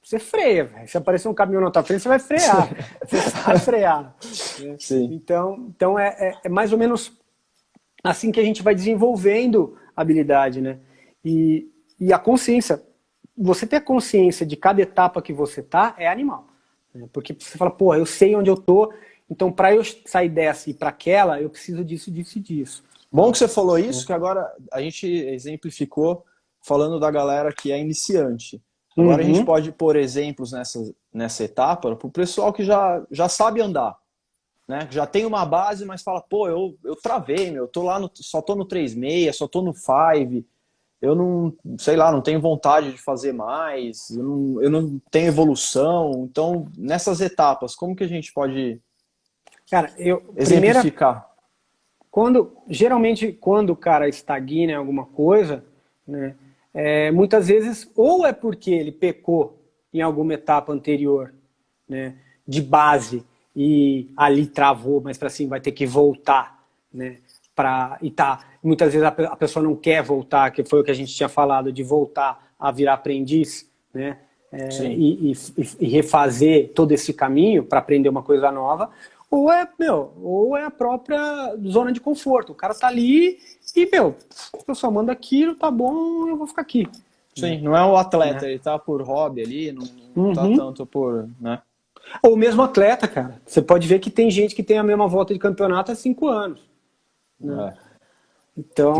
Você freia, velho. Se aparecer um caminhão na tua frente, você vai frear. Você vai frear. Né? Sim. Então é mais ou menos assim que a gente vai desenvolvendo a habilidade, né? E a consciência, você ter consciência de cada etapa que você tá, é animal. Porque você fala, pô, eu sei onde eu tô, então para eu sair dessa e para aquela, eu preciso disso, disso e disso. Bom que você falou isso, que agora a gente exemplificou falando da galera que é iniciante. Agora a gente pode pôr exemplos nessa etapa para o pessoal que já sabe andar. Né? Já tem uma base, mas fala, pô, eu travei, eu tô lá só tô no 3.6, só tô no 5, eu não, sei lá, não tenho vontade de fazer mais, eu não tenho evolução. Então, nessas etapas, como que a gente pode exemplificar? Geralmente, quando o cara estagna em alguma coisa, né, muitas vezes, ou é porque ele pecou em alguma etapa anterior, né, de base, e ali travou, mas para cima vai ter que voltar, né, muitas vezes a pessoa não quer voltar, que foi o que a gente tinha falado, de voltar a virar aprendiz, né, e refazer todo esse caminho para aprender uma coisa nova, ou é a própria zona de conforto. O cara tá ali e, a pessoa manda aquilo, tá bom, eu vou ficar aqui. Sim, não é o atleta, ele tá por hobby ali, não tá tanto por, né? Ou mesmo atleta, cara. Você pode ver que tem gente que tem a mesma volta de campeonato há 5 anos. Né? Então,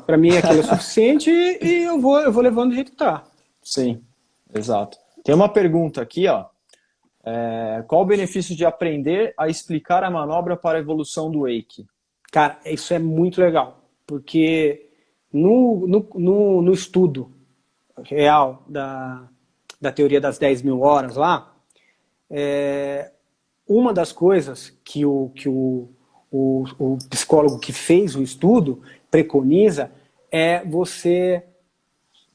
pra mim aquilo é suficiente e eu vou levando do jeito que tá. Sim, exato. Tem uma pergunta aqui, ó. Qual o benefício de aprender a explicar a manobra para a evolução do wake? Cara, isso é muito legal, porque no estudo real da teoria das 10 mil horas lá, uma das coisas que o psicólogo que fez o estudo preconiza é você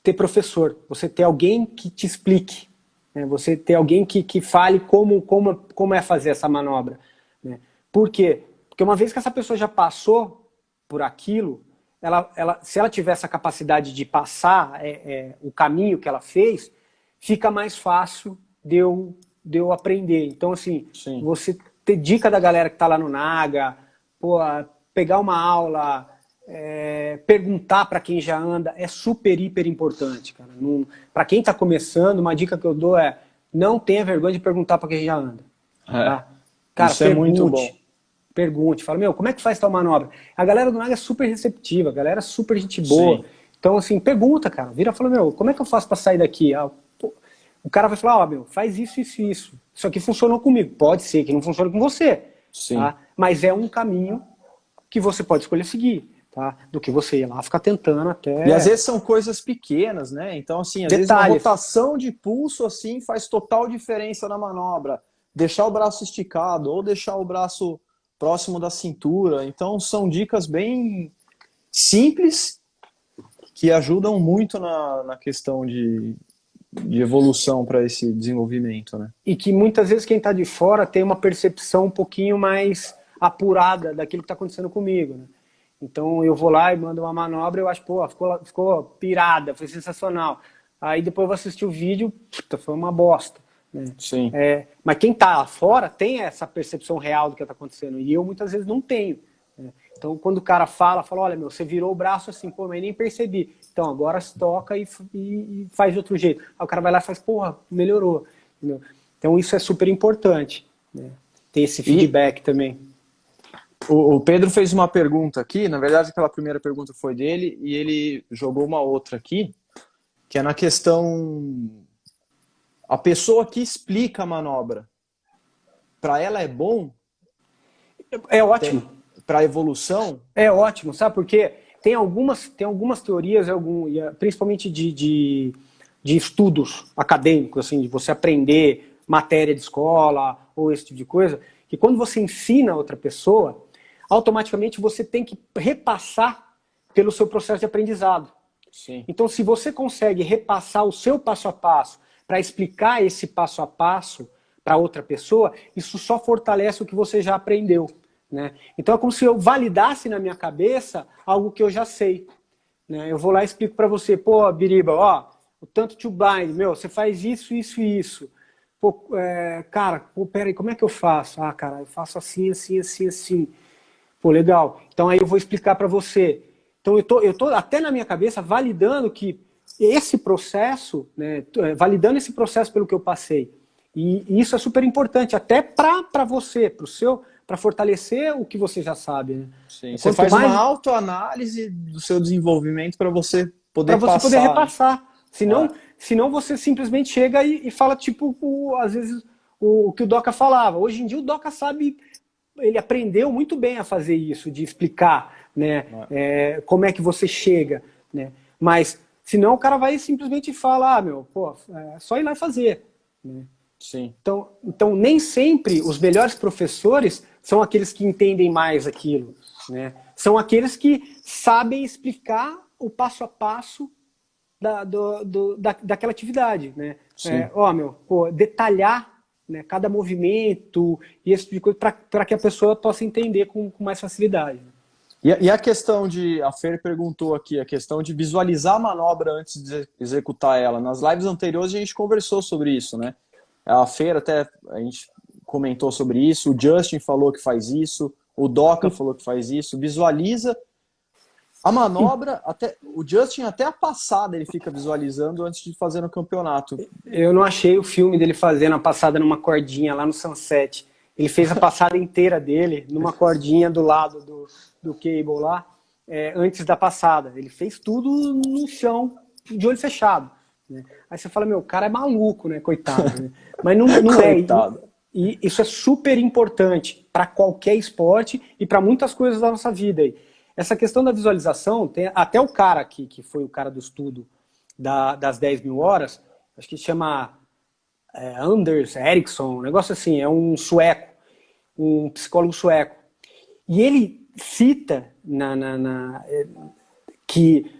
ter professor, você ter alguém que te explique, né? Você ter alguém que fale como é fazer essa manobra. Né? Por quê? Porque uma vez que essa pessoa já passou por aquilo, se ela tiver essa capacidade de passar o caminho que ela fez, fica mais fácil de eu aprender. Então, assim, Sim. você ter dica da galera que está lá no Naga, pegar uma aula, perguntar para quem já anda, é super, hiper importante, cara. Para quem está começando, uma dica que eu dou é não tenha vergonha de perguntar para quem já anda. Tá? Cara, isso é muito bom. Pergunte, fala, meu, como é que faz tal manobra? A galera do Naga é super receptiva, a galera é super gente boa. Sim. Então, assim, pergunta, cara. Vira e fala, meu, como é que eu faço para sair daqui? O cara vai falar, meu, faz isso, isso e isso. Isso aqui funcionou comigo. Pode ser que não funcione com você. Sim. Tá? Mas é um caminho que você pode escolher seguir. Tá? Do que você ir lá ficar tentando até... E às vezes são coisas pequenas, né? Então, assim, às vezes uma rotação de pulso assim faz total diferença na manobra. Deixar o braço esticado ou deixar o braço próximo da cintura. Então, são dicas bem simples que ajudam muito na questão de evolução para esse desenvolvimento, né? E que muitas vezes quem está de fora tem uma percepção um pouquinho mais apurada daquilo que está acontecendo comigo, né? Então eu vou lá e mando uma manobra, eu acho, pô, ficou pirada, foi sensacional. Aí depois eu vou assistir o vídeo, puta, foi uma bosta. Né? Sim. Mas quem está lá fora tem essa percepção real do que está acontecendo, e eu muitas vezes não tenho. Né? Então quando o cara fala, olha, meu, você virou o braço assim, pô, mas nem percebi. Então agora se toca e faz de outro jeito. Aí o cara vai lá e faz, porra, melhorou. Entendeu? Então isso é super importante. Né? Ter esse feedback também. O Pedro fez uma pergunta aqui, na verdade aquela primeira pergunta foi dele, e ele jogou uma outra aqui, que é na questão... A pessoa que explica a manobra, para ela é bom? É ótimo. Para a evolução? É ótimo, sabe por quê? Tem algumas teorias, principalmente de estudos acadêmicos, assim, de você aprender matéria de escola ou esse tipo de coisa, que quando você ensina a outra pessoa, automaticamente você tem que repassar pelo seu processo de aprendizado. Sim. Então, se você consegue repassar o seu passo a passo para explicar esse passo a passo para outra pessoa, isso só fortalece o que você já aprendeu. Né? Então é como se eu validasse na minha cabeça algo que eu já sei. Né? Eu vou lá e explico para você, pô, Biriba, ó, o tanto to blind, meu, você faz isso, isso e isso. Pô, cara, peraí, como é que eu faço? Ah, cara, eu faço assim, assim, assim, assim. Pô, legal. Então aí eu vou explicar para você. Então eu tô até na minha cabeça validando que esse processo, né, validando esse processo pelo que eu passei. E isso é super importante, até para você, para fortalecer o que você já sabe. Né? Sim. Você faz uma autoanálise do seu desenvolvimento para você poder passar. Para você poder repassar. Senão você simplesmente chega e fala, tipo, às vezes, o que o Doca falava. Hoje em dia o Doca sabe, ele aprendeu muito bem a fazer isso, de explicar, né, como é que você chega. Né? Mas, senão o cara vai simplesmente falar, meu, pô, é só ir lá e fazer. Né? Sim. Então, nem sempre os melhores professores são aqueles que entendem mais aquilo. Né? São aqueles que sabem explicar o passo a passo daquela atividade. Né? Detalhar, né, cada movimento e esse tipo de coisa para que a pessoa possa entender com mais facilidade. E a questão a Fer perguntou aqui, a questão de visualizar a manobra antes de executar ela. Nas lives anteriores a gente conversou sobre isso, né? A Fer até, a gente comentou sobre isso, o Justin falou que faz isso, o Doca falou que faz isso, visualiza a manobra, o Justin até a passada ele fica visualizando antes de fazer no campeonato. Eu não achei o filme dele fazendo a passada numa cordinha lá no Sunset. Ele fez a passada inteira dele numa cordinha do lado do cable lá, antes da passada. Ele fez tudo no chão, de olho fechado. Né? Aí você fala, meu, o cara é maluco, né? Coitado. Né? Mas não Coitado. E isso é super importante para qualquer esporte e para muitas coisas da nossa vida. Aí. Essa questão da visualização, tem até o cara aqui, que foi o cara do estudo das 10 mil horas, acho que chama Anders Ericsson, um negócio assim, é um sueco, um psicólogo sueco. E ele cita que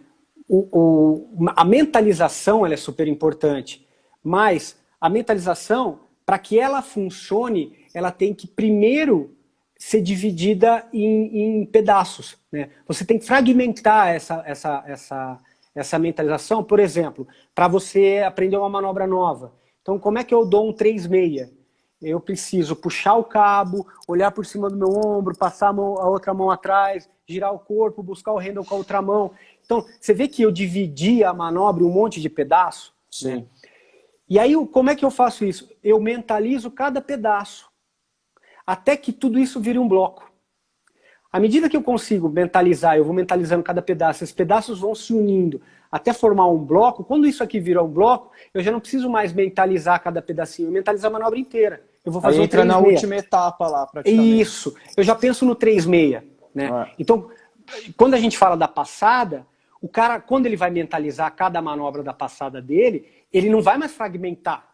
a mentalização ela é super importante, mas a mentalização, para que ela funcione, ela tem que primeiro ser dividida em pedaços, né? Você tem que fragmentar essa mentalização, por exemplo, para você aprender uma manobra nova. Então, como é que eu dou um 3/6? Eu preciso puxar o cabo, olhar por cima do meu ombro, passar a outra mão atrás, girar o corpo, buscar o handle com a outra mão. Então, você vê que eu dividi a manobra em um monte de pedaço? Sim. Né? E aí, como é que eu faço isso? Eu mentalizo cada pedaço, até que tudo isso vire um bloco. À medida que eu consigo mentalizar, eu vou mentalizando cada pedaço, esses pedaços vão se unindo até formar um bloco. Quando isso aqui vira um bloco, eu já não preciso mais mentalizar cada pedacinho, eu mentalizo a manobra inteira. Eu vou fazer aí um entra 3/6. na última etapa lá, praticamente. Isso, eu já penso no 3/6, né? Então, quando a gente fala da passada, o cara, quando ele vai mentalizar cada manobra da passada dele, ele não vai mais fragmentar,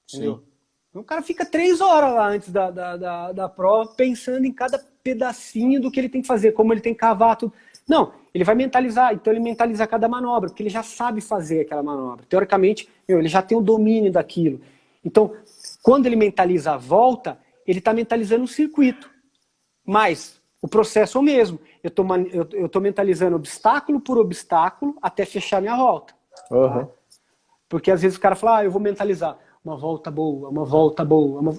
entendeu? Sim. O cara fica 3 horas lá antes da prova pensando em cada pedacinho do que ele tem que fazer, como ele tem que cavar tudo. Não, ele vai mentalizar, então ele mentaliza cada manobra, porque ele já sabe fazer aquela manobra. Teoricamente, ele já tem o domínio daquilo. Então, quando ele mentaliza a volta, ele está mentalizando um circuito. Mas o processo é o mesmo. Eu estou mentalizando obstáculo por obstáculo até fechar minha volta. Uhum. Porque às vezes o cara fala, eu vou mentalizar uma volta boa, uma volta boa.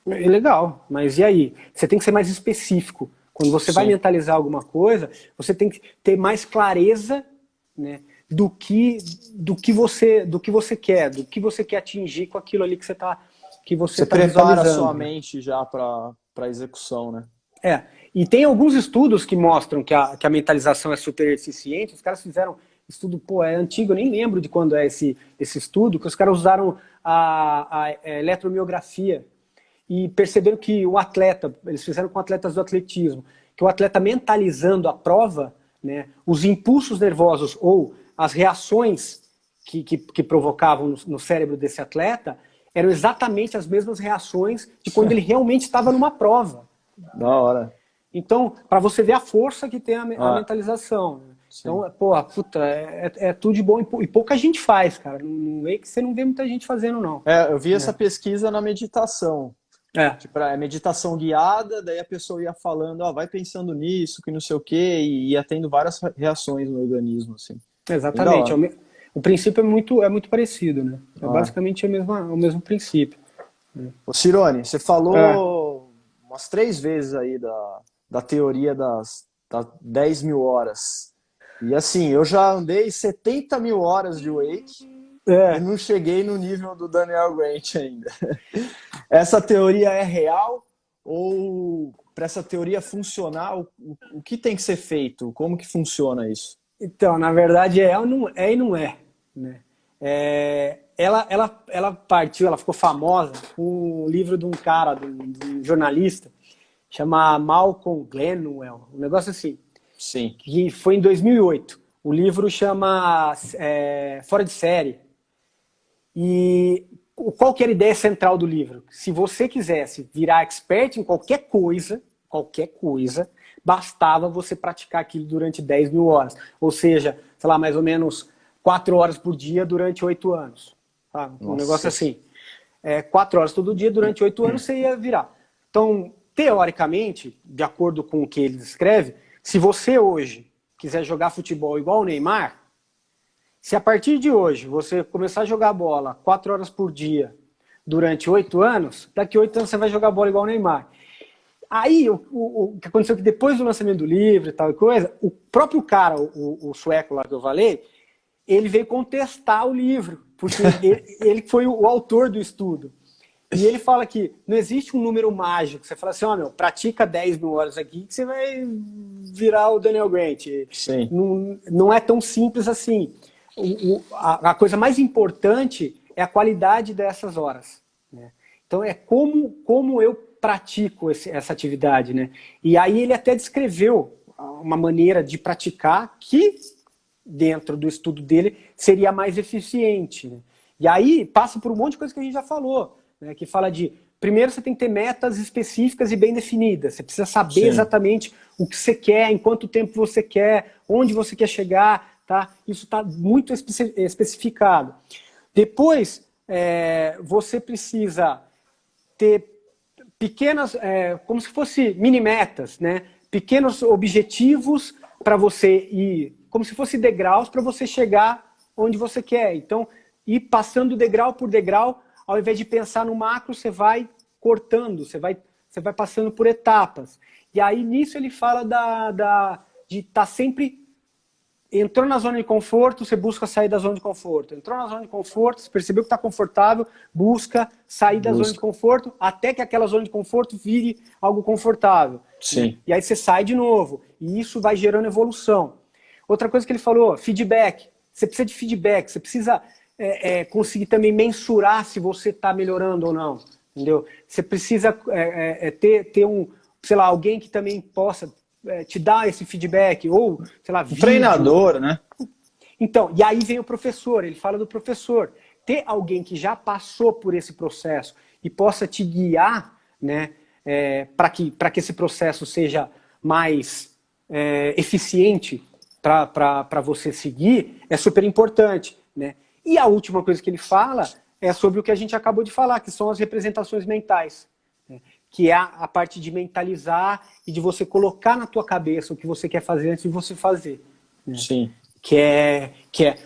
É legal, mas e aí? Você tem que ser mais específico. Quando você vai mentalizar alguma coisa, você tem que ter mais clareza, né, do que você quer, do que você quer atingir com aquilo ali que você tá prepara a visualizando. sua mente já para execução, né? E tem alguns estudos que mostram que a mentalização é super eficiente. Os caras fizeram estudo, é antigo, eu nem lembro de quando é esse estudo, que os caras usaram a eletromiografia e perceberam que o atleta, eles fizeram com atletas do atletismo, que o atleta mentalizando a prova, né, os impulsos nervosos ou as reações que provocavam no cérebro desse atleta eram exatamente as mesmas reações de quando ele realmente estava numa prova. Da hora. Então, para você ver a força que tem a mentalização. Então, é tudo de bom e pouca gente faz, cara. Não é que você não vê muita gente fazendo, não. Eu vi essa pesquisa na meditação. Tipo, é meditação guiada, daí a pessoa ia falando, vai pensando nisso, que não sei o quê, e ia tendo várias reações no organismo, assim. Exatamente. O princípio é muito parecido, né? É basicamente o mesmo princípio. Ô, Cirone, você falou umas 3 vezes aí da teoria das 10 mil horas. E assim, eu já andei 70 mil horas de wake e não cheguei no nível do Daniel Grant ainda. Essa teoria é real? Ou para essa teoria funcionar, o que tem que ser feito? Como que funciona isso? Então, na verdade, e não é. Né? Ela partiu, ela ficou famosa com um livro de um cara, de um jornalista, chama Malcolm Gladwell, um negócio assim. Sim. Que foi em 2008. O livro chama Fora de Série. E qual que era a ideia central do livro? Se você quisesse virar expert em qualquer coisa, bastava você praticar aquilo durante 10 mil horas. Ou seja, sei lá, mais ou menos 4 horas por dia durante 8 anos. Tá? Um negócio assim. 4 horas todo dia durante 8 anos você ia virar. Então, teoricamente, de acordo com o que ele descreve, se você hoje quiser jogar futebol igual o Neymar, se a partir de hoje você começar a jogar bola 4 horas por dia durante 8 anos, daqui a 8 anos você vai jogar bola igual o Neymar. Aí, o que aconteceu é que depois do lançamento do livro e tal coisa, o próprio cara, o sueco lá que eu falei, ele veio contestar o livro, porque ele foi o autor do estudo. E ele fala que não existe um número mágico. Você fala assim, pratica 10 mil horas aqui que você vai virar o Daniel Grant. Sim. Não é tão simples assim. A coisa mais importante é a qualidade dessas horas. Né? Então é como eu pratico essa atividade. Né? E aí ele até descreveu uma maneira de praticar que, dentro do estudo dele, seria mais eficiente. Né? E aí passa por um monte de coisa que a gente já falou, né? Que fala de, primeiro você tem que ter metas específicas e bem definidas. Você precisa saber Sim. exatamente o que você quer, em quanto tempo você quer, onde você quer chegar, tá? Isso está muito especificado. Depois, você precisa ter pequenas, como se fosse mini metas, né? Pequenos objetivos para você ir, como se fosse degraus para você chegar onde você quer. Então, ir passando degrau por degrau, ao invés de pensar no macro, você vai cortando, você vai passando por etapas. E aí, nisso, ele fala de estar sempre... Entrou na zona de conforto, você busca sair da zona de conforto. Entrou na zona de conforto, você percebeu que está confortável, busca sair da zona de conforto, até que aquela zona de conforto vire algo confortável. Sim. Né? E aí você sai de novo. E isso vai gerando evolução. Outra coisa que ele falou, feedback. Você precisa de feedback, você precisa conseguir também mensurar se você está melhorando ou não. Entendeu? Você precisa ter sei lá, alguém que também possa te dar esse feedback, ou, sei lá, vídeo. Treinador, né? Então, e aí vem o professor, ele fala do professor. Ter alguém que já passou por esse processo e possa te guiar, né, para que esse processo seja mais eficiente para você seguir, é super importante, né? E a última coisa que ele fala é sobre o que a gente acabou de falar, que são as representações mentais, né? Que é a parte de mentalizar e de você colocar na tua cabeça o que você quer fazer antes de você fazer. Né? Sim. Que é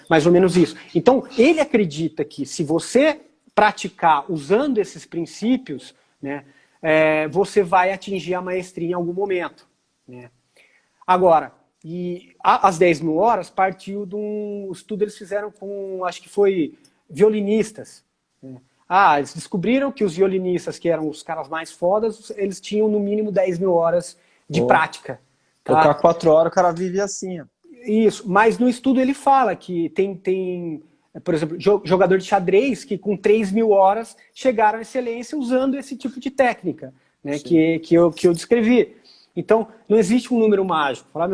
mais ou menos isso. Então, ele acredita que se você praticar usando esses princípios, né, você vai atingir a maestria em algum momento. Né? Agora, as 10.000 horas partiu de um estudo que eles fizeram com, acho que foi, violinistas. Né? Eles descobriram que os violinistas, que eram os caras mais fodas, eles tinham no mínimo 10.000 horas de prática. Tá? Tocar 4 horas, o cara vive assim. Ó. Isso, mas no estudo ele fala que tem por exemplo, jogador de xadrez que com 3.000 horas chegaram à excelência usando esse tipo de técnica, né, que eu descrevi. Então, não existe um número mágico. Falar,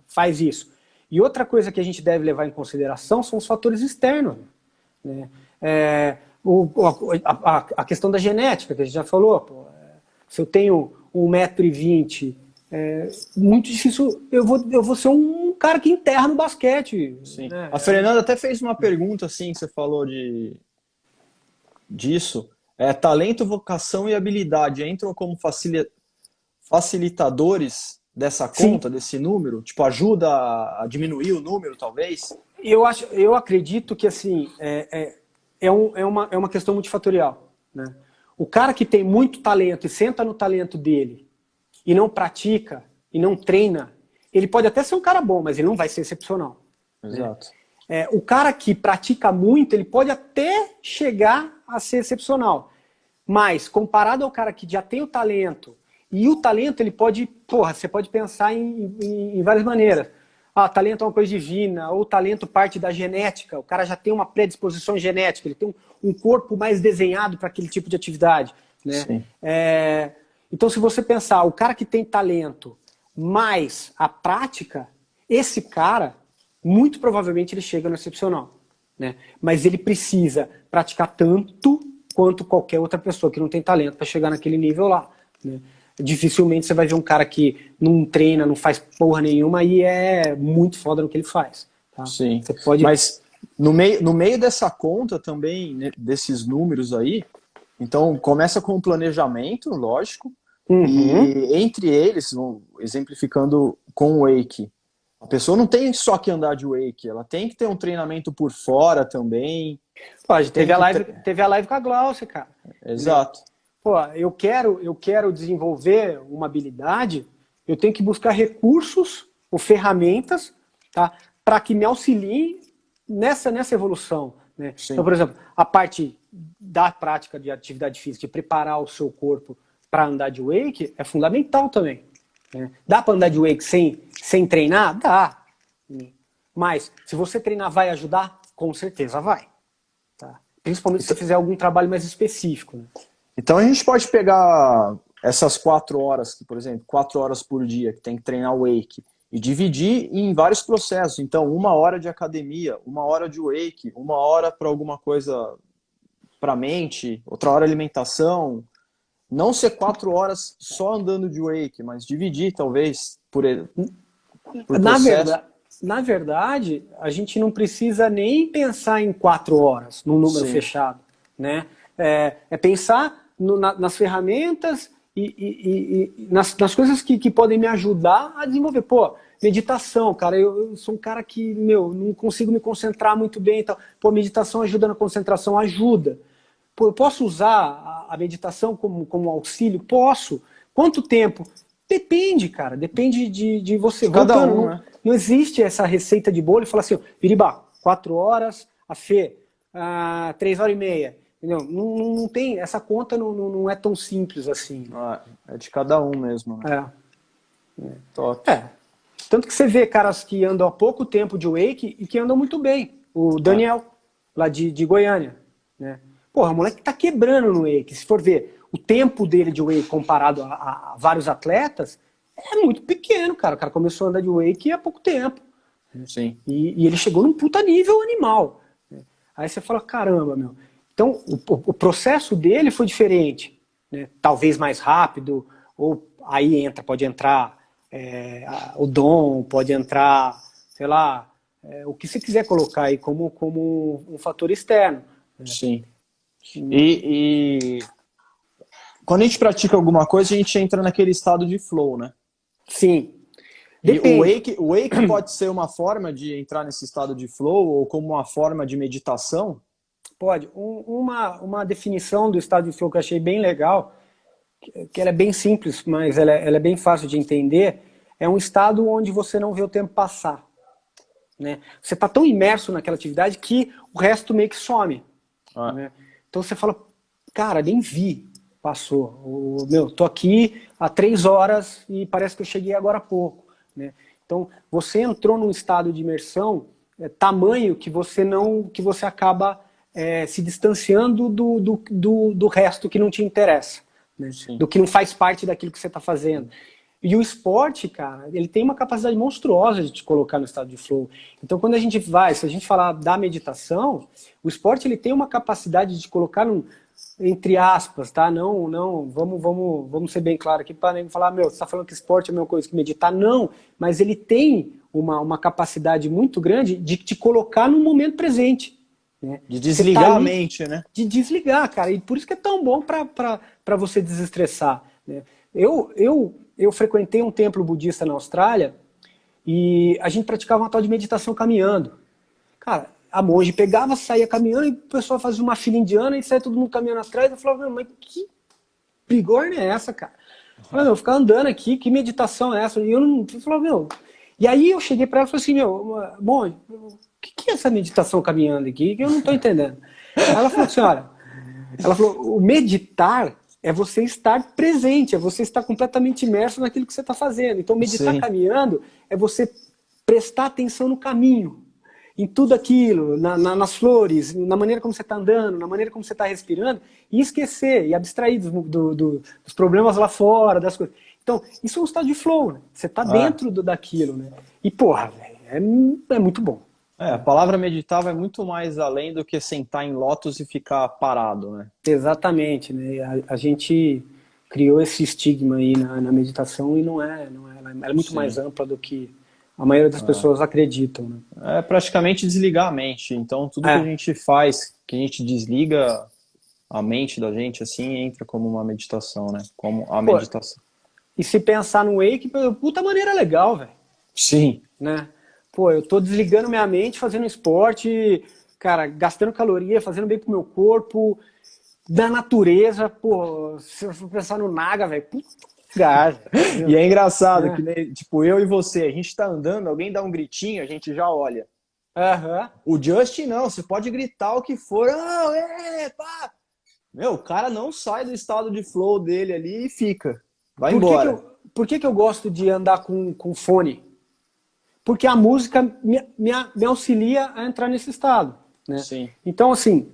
faz isso. E outra coisa que a gente deve levar em consideração são os fatores externos. Né? A questão da genética, que a gente já falou. Se eu tenho 1,20 m, muito difícil, eu vou ser um cara que enterra no basquete. Sim. Né? A Fernanda até fez uma pergunta assim, que você falou disso. Talento, vocação e habilidade entram como facilitadores dessa conta, sim, desse número? Tipo, ajuda a diminuir o número, talvez? Eu acredito que assim, é uma questão multifatorial. Né? O cara que tem muito talento e senta no talento dele e não pratica e não treina, ele pode até ser um cara bom, mas ele não vai ser excepcional. Exato. Né? O cara que pratica muito, ele pode até chegar a ser excepcional. Mas, comparado ao cara que já tem o talento, e o talento, ele pode, você pode pensar em várias maneiras. Talento é uma coisa divina, ou talento parte da genética, o cara já tem uma predisposição genética, ele tem um corpo mais desenhado para aquele tipo de atividade. Né? Sim. Então, se você pensar, o cara que tem talento mais a prática, esse cara, muito provavelmente ele chega no excepcional. Né? Mas ele precisa praticar tanto quanto qualquer outra pessoa que não tem talento para chegar naquele nível lá. Né? Dificilmente você vai ver um cara que não treina, não faz porra nenhuma e é muito foda no que ele faz. Tá? Sim, você pode... mas no meio dessa conta também, né, desses números aí, então começa com o planejamento, lógico, e entre eles, exemplificando com o Wake, a pessoa não tem só que andar de Wake, ela tem que ter um treinamento por fora também. Teve a live com a Glaucia, cara. Exato. Eu quero desenvolver uma habilidade, eu tenho que buscar recursos ou ferramentas, tá, para que me auxiliem nessa evolução. Né? Então, por exemplo, a parte da prática de atividade física, de preparar o seu corpo para andar de Wake, é fundamental também. Né? Dá para andar de Wake sem treinar? Dá. Mas, se você treinar, vai ajudar? Com certeza vai. Tá? Principalmente se você fizer algum trabalho mais específico. Né? Então a gente pode pegar essas 4 horas, por exemplo, 4 horas por dia que tem que treinar Wake, E dividir em vários processos. Então, 1 hora de academia, 1 hora de wake, 1 hora para alguma coisa para a mente, outra hora alimentação. Não ser 4 horas só andando de wake, mas dividir, talvez, por processo. Na verdade, a gente não precisa nem pensar em 4 horas, num número Sim. fechado, né? É pensar nas ferramentas e nas coisas que podem me ajudar a desenvolver. Pô, meditação, cara, eu sou um cara que, não consigo me concentrar muito bem e tal. Pô, meditação ajuda na concentração? Ajuda. Pô, eu posso usar a meditação como auxílio? Posso. Quanto tempo? Depende, cara. Depende de você. Cada Voltando, um, não, né? não existe essa receita de bolo e falar assim, Biribá, 4 horas, a Fê, 3 horas e meia. Entendeu? Não tem, essa conta não é tão simples assim. É de cada um mesmo, né? Top. Tanto que você vê caras que andam há pouco tempo de wake e que andam muito bem. O Daniel, lá de Goiânia, né? Porra, o moleque tá quebrando no wake. Se for ver o tempo dele de wake comparado a vários atletas, é muito pequeno, cara. O cara começou a andar de wake há pouco tempo. Sim. E ele chegou num puta nível animal. Aí você fala, caramba, meu. Então, o processo dele foi diferente. Né? Talvez mais rápido, ou aí pode entrar o dom, pode entrar, sei lá, o que você quiser colocar aí como um fator externo. Sim. E quando a gente pratica alguma coisa, a gente entra naquele estado de flow, né? Sim. E Depende. o wake pode ser uma forma de entrar nesse estado de flow ou como uma forma de meditação? Pode. Uma definição do estado de flow que eu achei bem legal, que ela é bem simples, mas ela é bem fácil de entender, é um estado onde você não vê o tempo passar. Né? Você está tão imerso naquela atividade que o resto meio que some. Né? Então você fala, cara, nem vi, passou. Tô aqui há 3 horas e parece que eu cheguei agora há pouco. Né? Então você entrou num estado de imersão tamanho que você acaba se distanciando do resto que não te interessa. Né? Do que não faz parte daquilo que você está fazendo. E o esporte, cara, ele tem uma capacidade monstruosa de te colocar no estado de flow. Então, quando se a gente falar da meditação, o esporte ele tem uma capacidade de te colocar entre aspas, tá? Não, vamos ser bem claro aqui para não falar, você está falando que esporte é a mesma coisa que meditar. Não, mas ele tem uma capacidade muito grande de te colocar no momento presente. Né? De desligar a mente, né? De desligar, cara. E por isso que é tão bom para você desestressar. Né? Eu frequentei um templo budista na Austrália e a gente praticava uma tal de meditação caminhando. Cara, a monge pegava, saía caminhando e o pessoal fazia uma fila indiana e saía todo mundo caminhando atrás. Eu falava, mas que bigorna é essa, cara? Eu falava, ficar andando aqui, que meditação é essa? E eu falava, E aí eu cheguei para ela e falei assim, monge, o que é essa meditação caminhando aqui? Que eu não estou entendendo. Aí ela falou assim, olha, o meditar é você estar presente, é você estar completamente imerso naquilo que você está fazendo. Então, meditar caminhando é você prestar atenção no caminho, em tudo aquilo, nas flores, na maneira como você está andando, na maneira como você está respirando, e esquecer, e abstrair dos problemas lá fora, das coisas. Então, isso é um estado de flow, né? Você está dentro daquilo, né? E, porra, velho, é muito bom. A palavra meditar vai muito mais além do que sentar em lótus e ficar parado, né? Exatamente, né? A gente criou esse estigma aí na meditação e não é. Ela é muito mais ampla do que a maioria das pessoas acreditam, né? É praticamente desligar a mente. Então, tudo que a gente faz, que a gente desliga a mente da gente, assim, entra como uma meditação, né? Como a meditação. E se pensar no wake, puta maneira legal, velho. Sim. Né? Pô, eu tô desligando minha mente, fazendo esporte, cara, gastando caloria, fazendo bem pro meu corpo, da natureza, pô, se eu for pensar no Naga, velho, puta gás. E é engraçado que, tipo, eu e você, a gente tá andando, alguém dá um gritinho, a gente já olha. O Justin não, você pode gritar o que for, pá. O cara não sai do estado de flow dele ali e fica. Vai embora. Por que eu gosto de andar com fone? Porque a música me auxilia a entrar nesse estado. Né? Sim. Então, assim,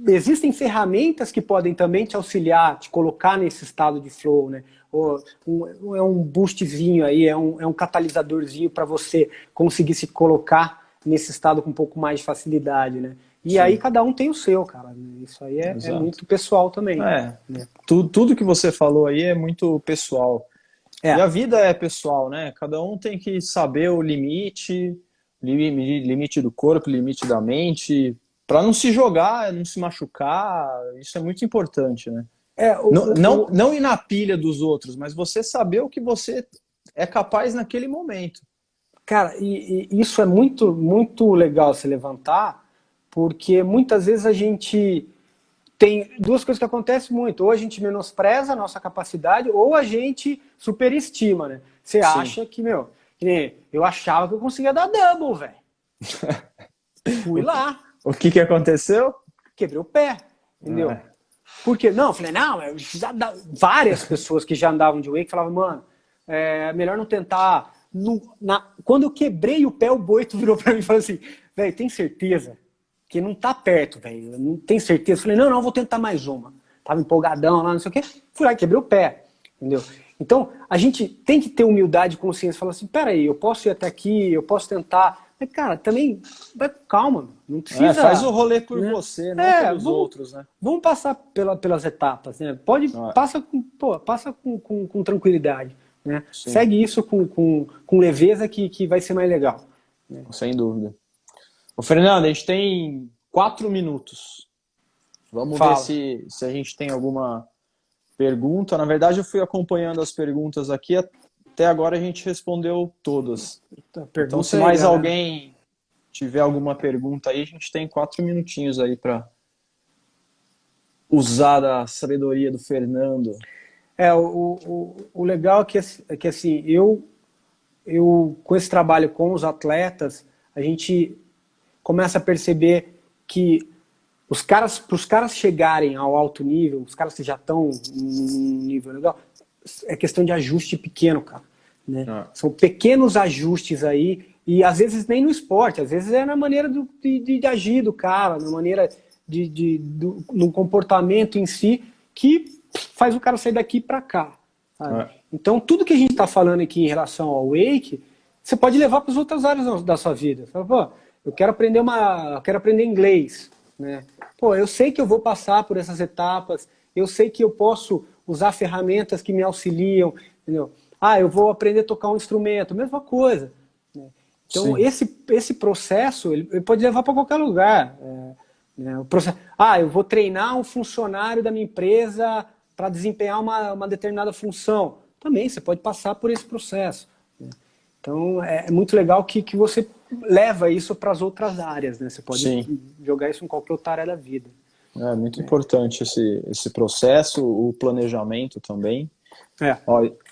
existem ferramentas que podem também te auxiliar, te colocar nesse estado de flow, né? É um boostzinho aí, é um catalisadorzinho para você conseguir se colocar nesse estado com um pouco mais de facilidade, né? E Sim. aí cada um tem o seu, cara. Isso aí é muito pessoal também. Né? Tudo que você falou aí é muito pessoal. E a vida é pessoal, né? Cada um tem que saber o limite do corpo, limite da mente, para não se jogar, não se machucar. Isso é muito importante, né? Não ir na pilha dos outros, mas você saber o que você é capaz naquele momento. Cara, e isso é muito, muito legal se levantar, porque muitas vezes a gente tem duas coisas que acontecem muito. Ou a gente menospreza a nossa capacidade, ou a gente superestima, né? Você acha que, eu achava que eu conseguia dar double, velho. Fui lá. O que aconteceu? Quebrei o pé, entendeu? Porque, eu falei, várias pessoas que já andavam de wake falavam, mano, é melhor não tentar. Quando eu quebrei o pé, o Boito virou pra mim e falou assim, velho, tem certeza que não tá perto, velho? Não tem certeza? Eu falei, não, vou tentar mais uma. Tava empolgadão lá, não sei o quê. Fui lá e quebrei o pé, entendeu? Então, a gente tem que ter humildade e consciência. Falar assim, peraí, eu posso ir até aqui, eu posso tentar. Mas, cara, também vai com calma. Não precisa... faz o rolê por você, não pelos outros, né? Vamos passar pelas etapas, né? Passa com tranquilidade, né? Segue isso com leveza que vai ser mais legal. Né? Sem dúvida. Ô, Fernando, a gente tem 4 minutos. Vamos ver se a gente tem alguma pergunta. Na verdade, eu fui acompanhando as perguntas aqui. Até agora a gente respondeu todas. Então, se mais alguém tiver alguma pergunta aí, a gente tem 4 minutinhos aí para usar da sabedoria do Fernando. O legal é que assim, eu com esse trabalho com os atletas, a gente começa a perceber que para os caras chegarem ao alto nível, os caras que já estão num nível legal, é questão de ajuste pequeno, cara. Né? São pequenos ajustes aí, e às vezes nem no esporte, às vezes é na maneira de agir do cara, na maneira no comportamento em si, que faz o cara sair daqui para cá. Então, tudo que a gente está falando aqui em relação ao wake, você pode levar para as outras áreas da sua vida. Você fala, pô, eu quero aprender inglês. Né? Pô, eu sei que eu vou passar por essas etapas, eu sei que eu posso usar ferramentas que me auxiliam, entendeu? Eu vou aprender a tocar um instrumento, mesma coisa. Né? Então, esse processo, ele pode levar para qualquer lugar. O processo, eu vou treinar um funcionário da minha empresa para desempenhar uma determinada função. Também, você pode passar por esse processo. Né? Então, é muito legal que você leva isso para as outras áreas. Né? Você pode jogar isso em qualquer outra área da vida. É muito importante esse processo, o planejamento também.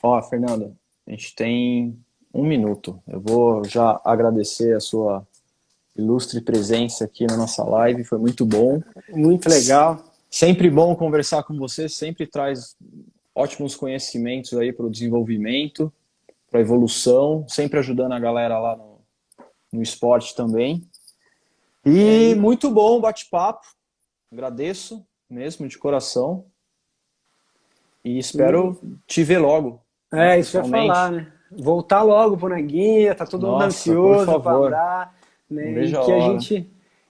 Ó, Fernanda, a gente tem 1 minuto. Eu vou já agradecer a sua ilustre presença aqui na nossa live, foi muito bom. Muito legal. Sempre bom conversar com você, sempre traz ótimos conhecimentos aí para o desenvolvimento, para a evolução, sempre ajudando a galera lá no esporte também. E muito bom o bate-papo, agradeço mesmo de coração e espero te ver logo. Isso que eu ia falar, né? Voltar logo pro Naguinha, tá todo mundo ansioso para andar, né?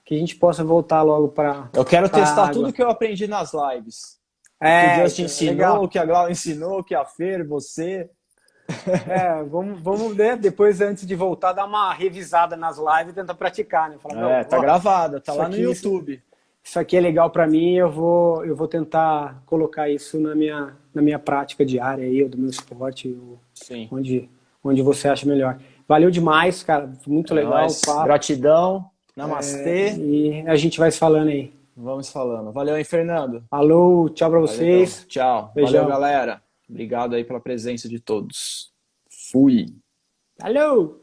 Que a gente possa voltar logo para. Eu quero testar tudo que eu aprendi nas lives. O que o Justin ensinou, o que a Glau ensinou, o que a Fer, você. Vamos ver, depois antes de voltar, dar uma revisada nas lives e tentar praticar, né? Falar, tá gravada, tá lá no YouTube. Isso aqui é legal para mim, eu vou tentar colocar isso na minha prática diária aí, do meu esporte, onde você acha melhor. Valeu demais, cara, muito legal o papo. Gratidão, namastê. E a gente vai se falando aí. Vamos falando. Valeu, hein, Fernando? Falou, tchau para vocês. Então. Tchau. Beijão. Valeu, galera. Obrigado aí pela presença de todos. Fui. Valeu!